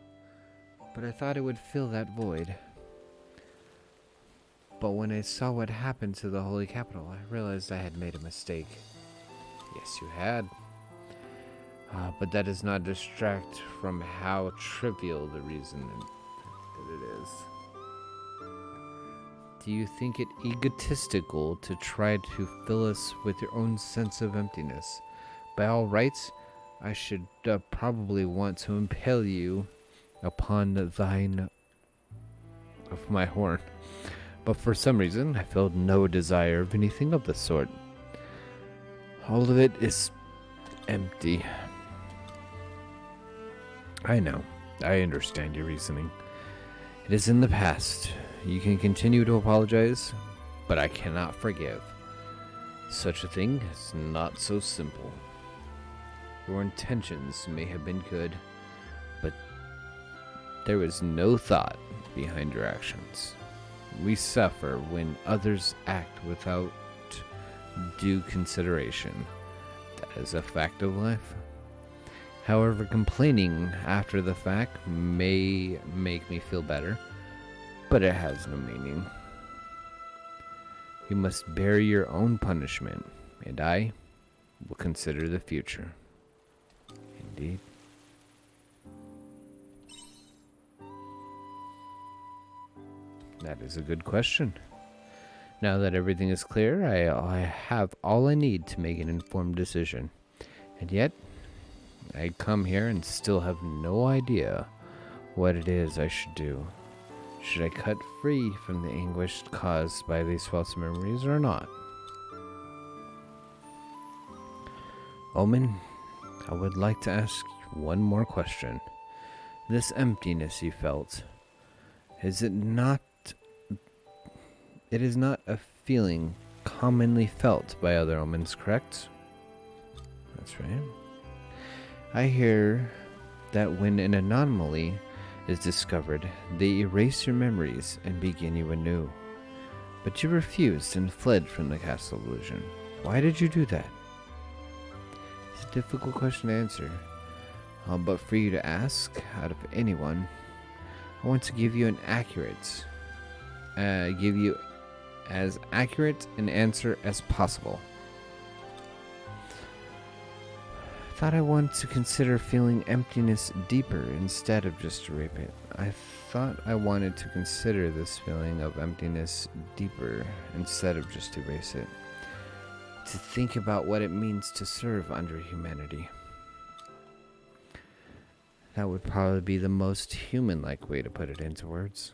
but I thought it would fill that void. But when I saw what happened to the Holy Capital, I realized I had made a mistake. Yes, you had. But that does not distract from how trivial the reason that it is. Do you think it egotistical to try to fill us with your own sense of emptiness? By all rights, I should probably want to impale you upon the thine of my horn. But for some reason, I felt no desire of anything of the sort. All of it is empty. I know. I understand your reasoning. It is in the past. You can continue to apologize, but I cannot forgive. Such a thing is not so simple. Your intentions may have been good, but there was no thought behind your actions. We suffer when others act without due consideration. That is a fact of life. However, complaining after the fact may make me feel better, but it has no meaning. You must bear your own punishment, and I will consider the future. Indeed. That is a good question. Now that everything is clear, I have all I need to make an informed decision. And yet, I come here and still have no idea what it is I should do. Should I cut free from the anguish caused by these false memories or not? Omen, I would like to ask one more question. This emptiness you felt, is it not... It is not a feeling commonly felt by other omens, correct? That's right. I hear that when an anomaly is discovered, they erase your memories and begin you anew. But you refused and fled from the Castle Illusion. Why did you do that? It's a difficult question to answer. But for you to ask, out of anyone, I want to give you as accurate an answer as possible. I thought I wanted to consider feeling emptiness deeper instead of just to rape it. I thought I wanted to consider this feeling of emptiness deeper instead of just erase it. To think about what it means to serve under humanity. That would probably be the most human-like way to put it into words.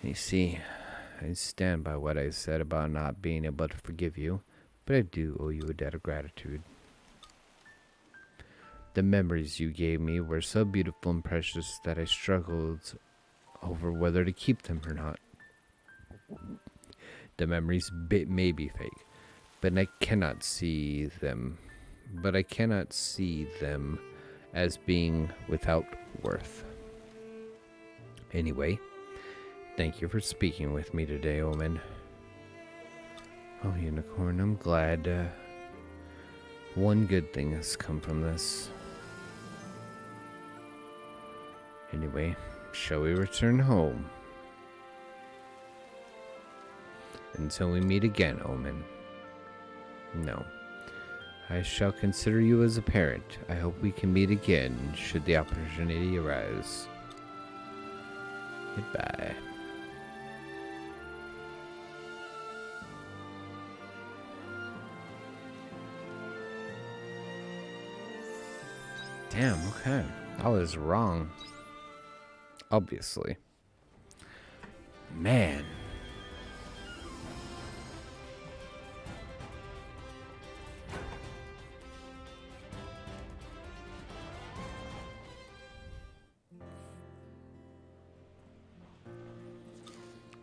You see, I stand by what I said about not being able to forgive you, but I do owe you a debt of gratitude. The memories you gave me were so beautiful and precious that I struggled over whether to keep them or not. The memories may be fake, but I cannot see them. As being without worth. Anyway, thank you for speaking with me today, Omen. Oh, Unicorn, I'm glad one good thing has come from this. Anyway, shall we return home? Until we meet again, Omen. No. I shall consider you as a parent. I hope we can meet again should the opportunity arise. Goodbye. Damn, okay. I was wrong. Obviously. Man.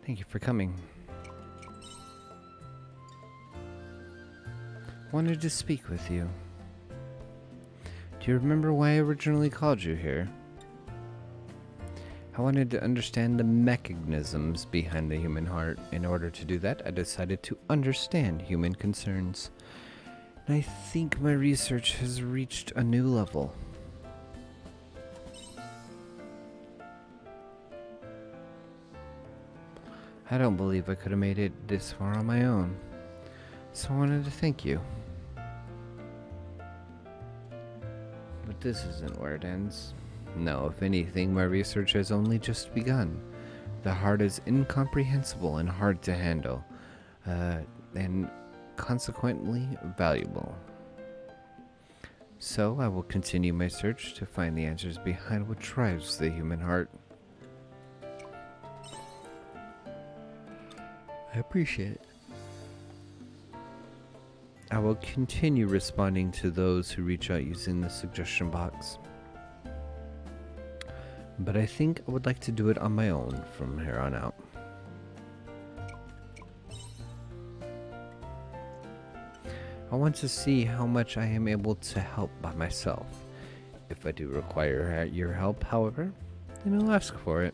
Thank you for coming. Wanted to speak with you. Do you remember why I originally called you here? I wanted to understand the mechanisms behind the human heart. In order to do that, I decided to understand human concerns. And I think my research has reached a new level. I don't believe I could have made it this far on my own, so I wanted to thank you. But this isn't where it ends. No, if anything, my research has only just begun. The heart is incomprehensible and hard to handle, and consequently valuable. So I will continue my search to find the answers behind what drives the human heart. I appreciate it. I will continue responding to those who reach out using the suggestion box. But I think I would like to do it on my own from here on out. I want to see how much I am able to help by myself. If I do require your help, however, then I'll ask for it.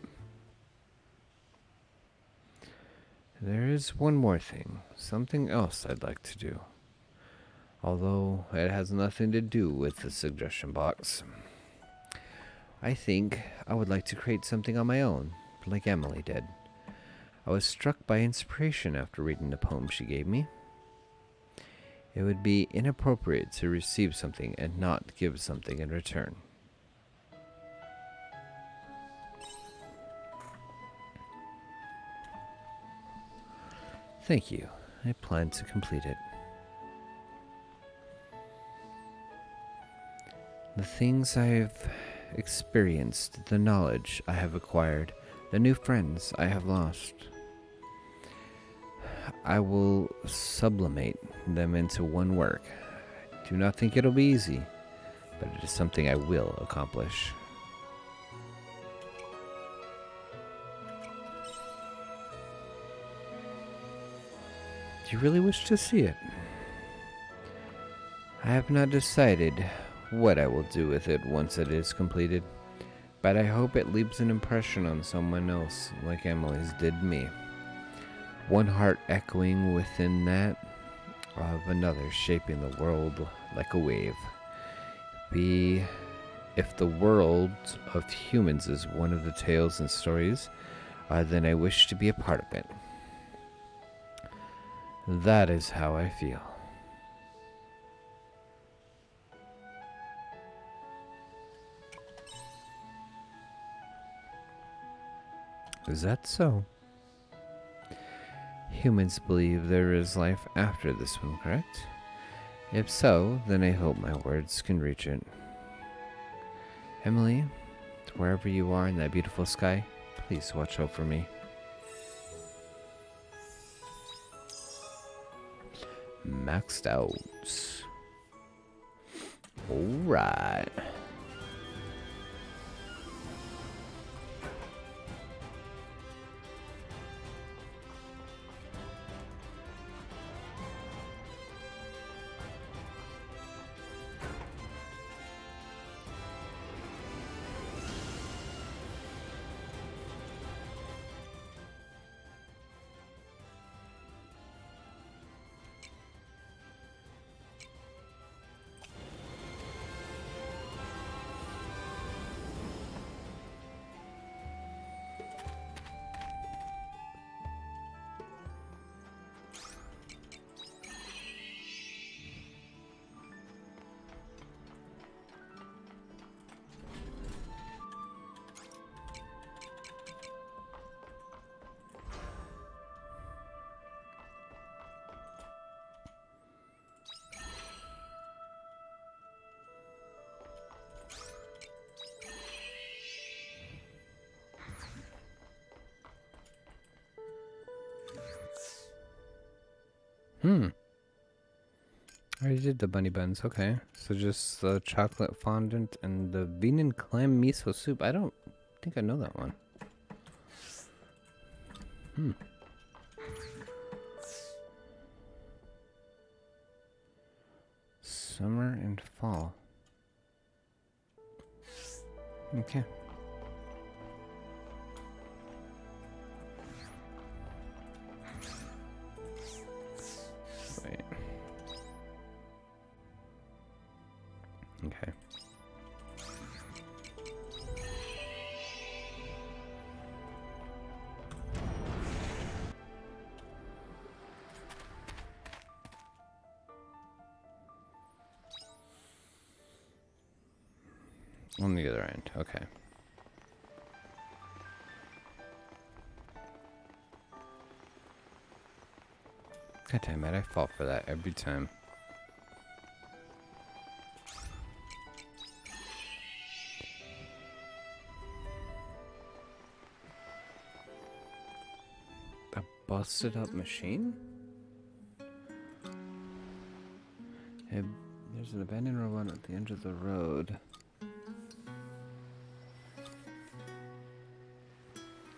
There is one more thing, something else I'd like to do. Although it has nothing to do with the suggestion box. I think I would like to create something on my own, like Emily did. I was struck by inspiration after reading the poem she gave me. It would be inappropriate to receive something and not give something in return. Thank you. I plan to complete it. The things I've experienced, the knowledge I have acquired, the new friends I have lost. I will sublimate them into one work. Do not think it'll be easy, but it is something I will accomplish. Do you really wish to see it? I have not decided what I will do with it once it is completed, but I hope it leaves an impression on someone else like Emily's did me. One heart echoing within that of another, shaping the world like a wave. If the world of humans is one of the tales and stories, then I wish to be a part of it. That is how I feel. Is that so? Humans believe there is life after this one, correct? If so, then I hope my words can reach it. Emily, wherever you are in that beautiful sky, please watch out for me. Maxed out. Alright. I already did the bunny buns. Okay. So just the chocolate fondant and the bean and clam miso soup. I don't think I know that one. Summer and fall. Okay. Wait. Okay. On the other end, okay. God damn it, I fall for that every time. A busted up machine? Hey, there's an abandoned robot at the end of the road.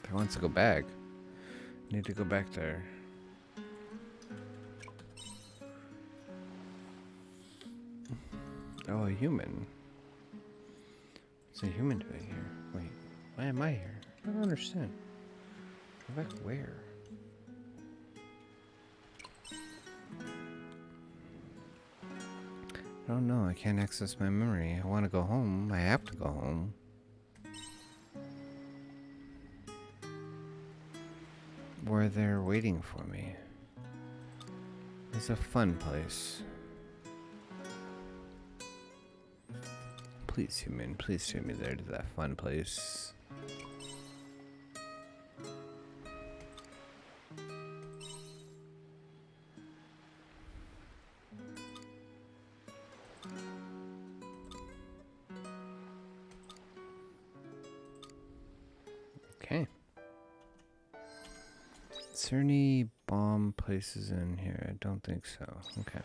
If I wants to go back, I need to go back there. Oh, a human. What's a human doing here? Wait, why am I here? I don't understand. Go back where? I don't know. I can't access my memory. I want to go home. I have to go home. Where they're waiting for me. It's a fun place. Please, human, please take me there to that fun place. Okay. Is there any bomb places in here? I don't think so. Okay.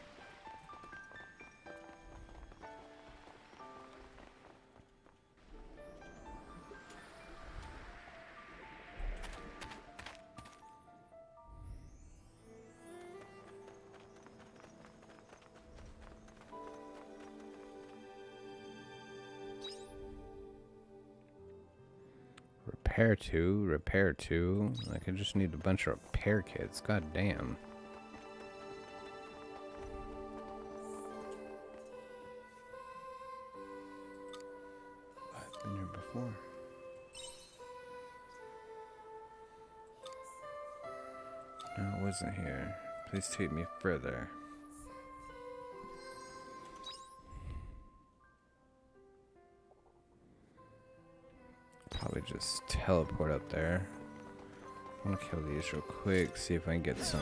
Repair two. Like, I just need a bunch of repair kits. God damn. I've been here before. No, it wasn't here. Please take me further. Probably just teleport up there. I want to kill these real quick, see if I can get some.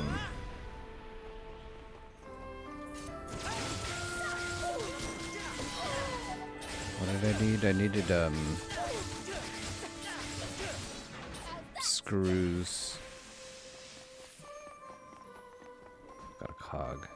What did I need? I needed screws. Got a cog.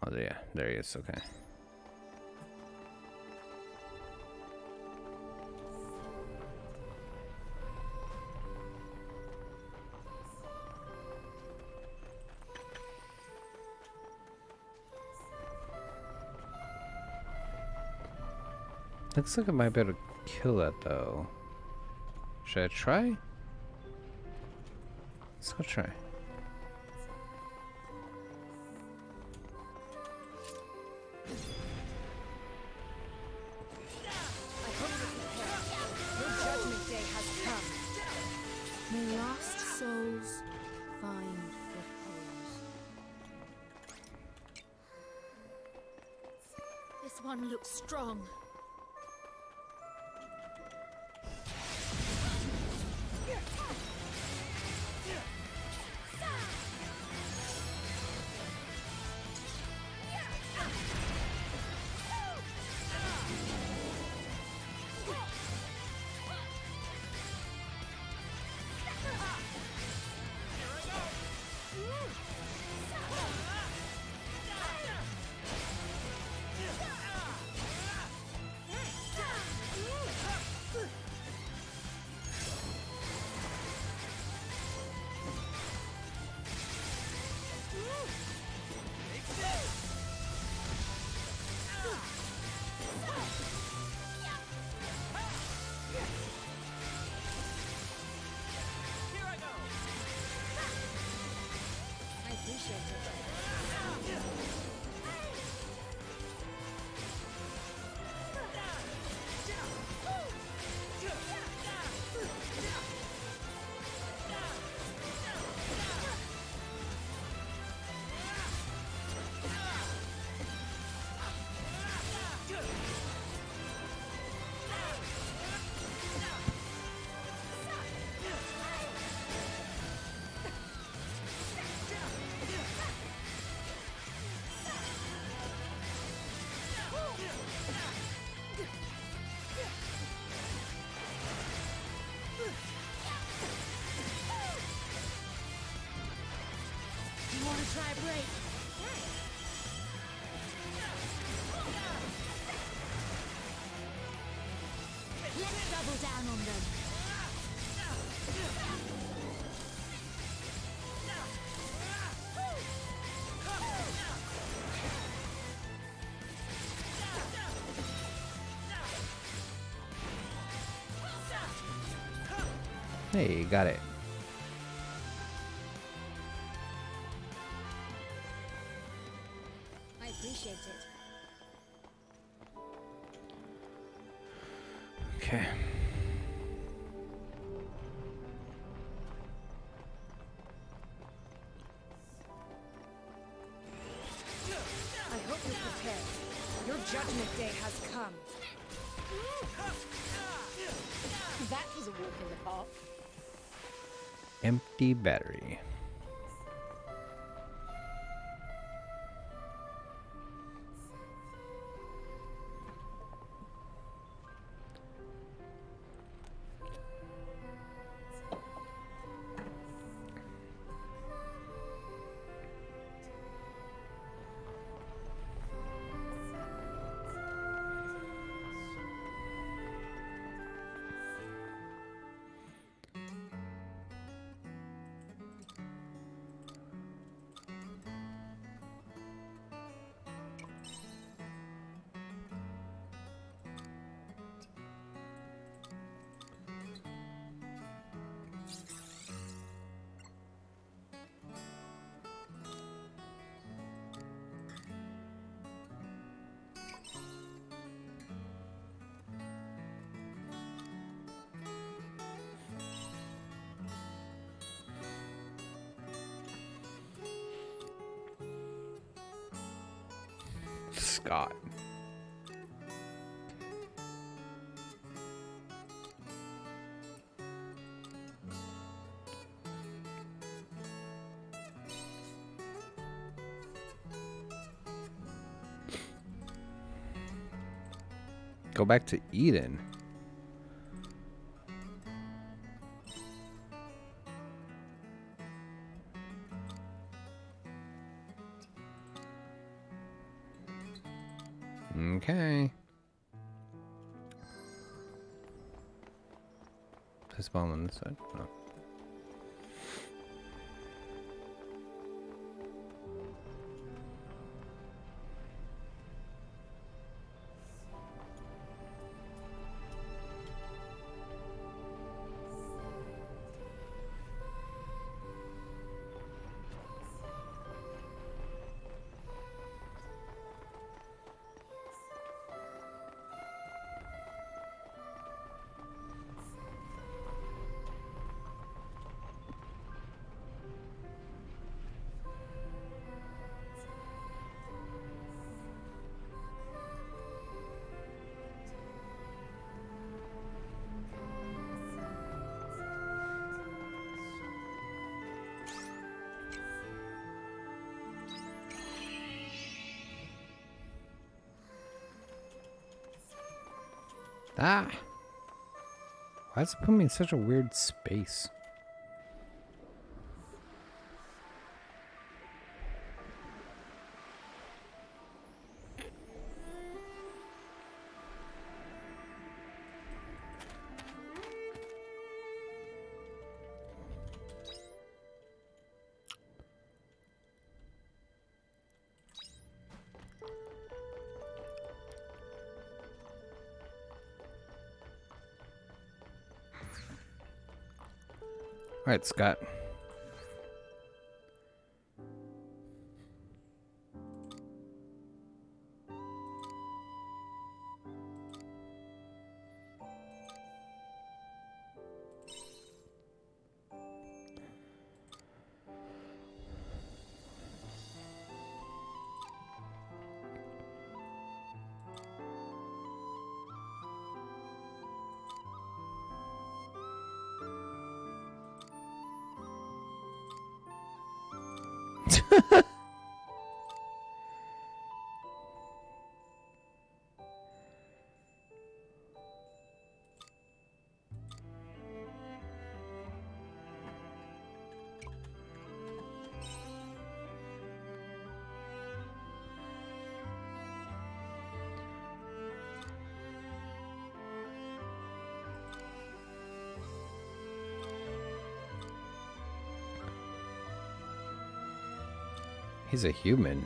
Oh, yeah, there he is. Okay. Looks like I might be able to kill that though. Should I try? Let's go try. May lost souls find repose. This one looks strong. try a break. Let's double down on them. Hey, got it. I appreciate it. Okay. I hope you're prepared. Your judgment day has come. That was a walk in the park. Empty battery. Scott. Go back to Eden. Okay. This bomb on this side? No. Ah! Why does it put me in such a weird space? All right, Scott. He's a human.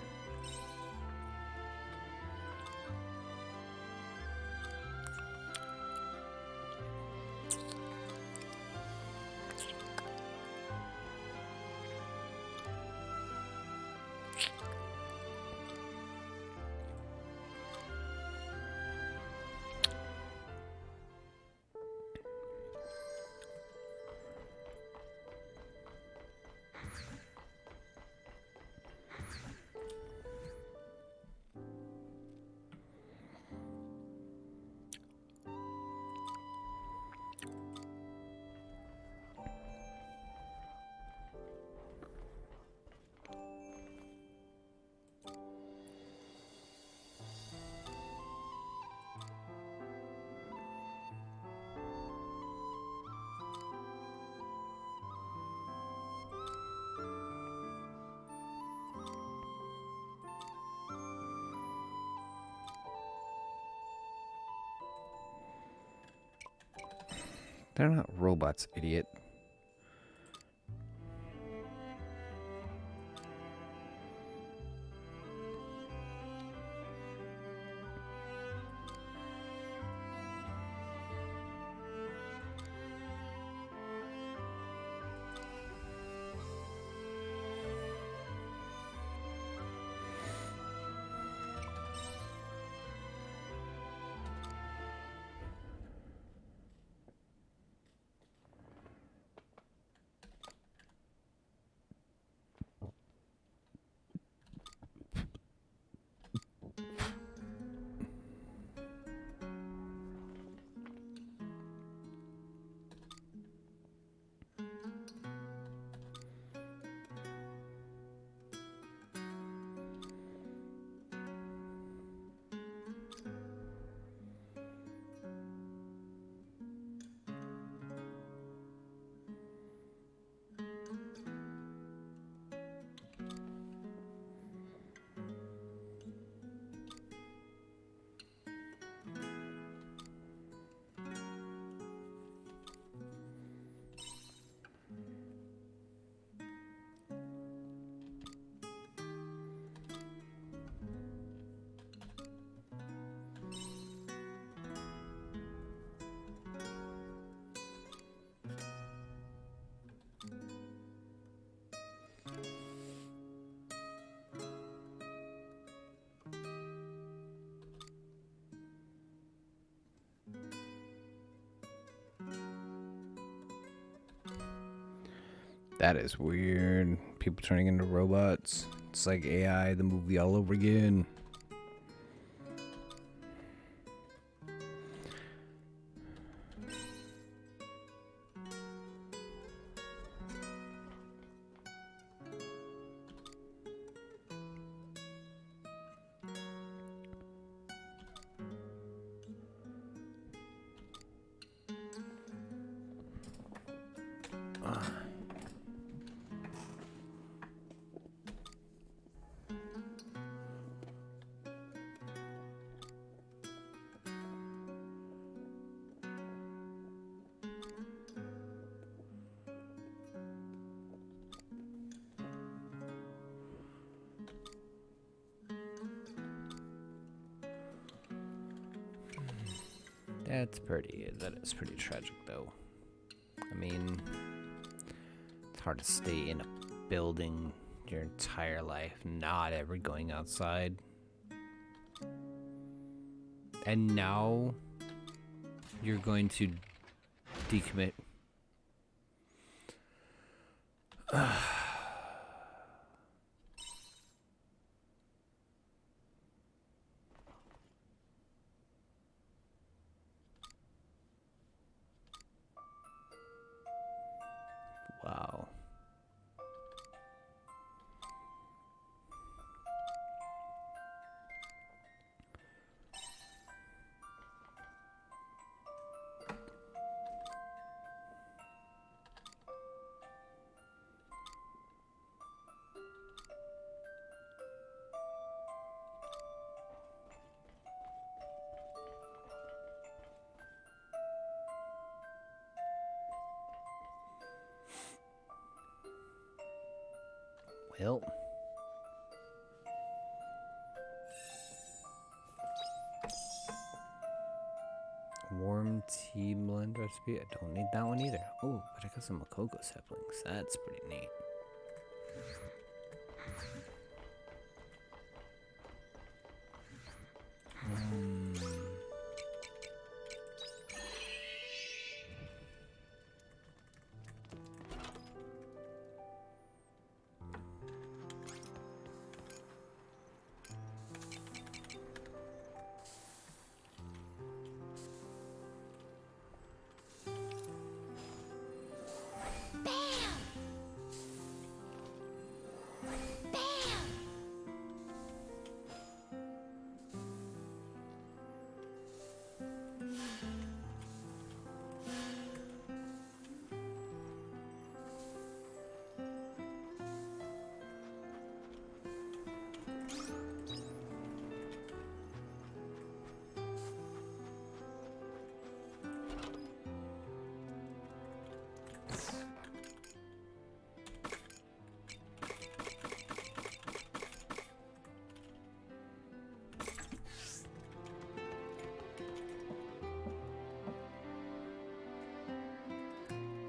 They're not robots, idiot. That is weird. People turning into robots. It's like AI, the movie all over again. That is pretty tragic though. I mean, it's hard to stay in a building your entire life, not ever going outside. And now you're going to decommit. Wow. Well, tea blend recipe. I don't need that one either. Oh, but I got some Makoko saplings. That's pretty neat.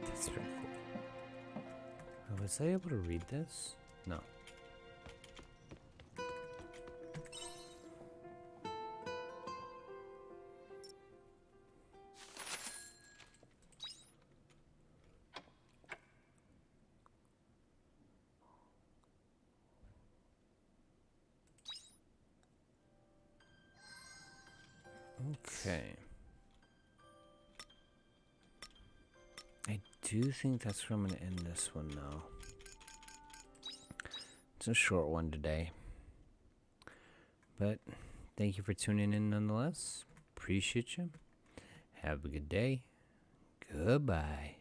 That's very cool. Was I able to read this? No. Okay. I do think that's where I'm going to end this one now. It's a short one today. But thank you for tuning in nonetheless. Appreciate you. Have a good day. Goodbye.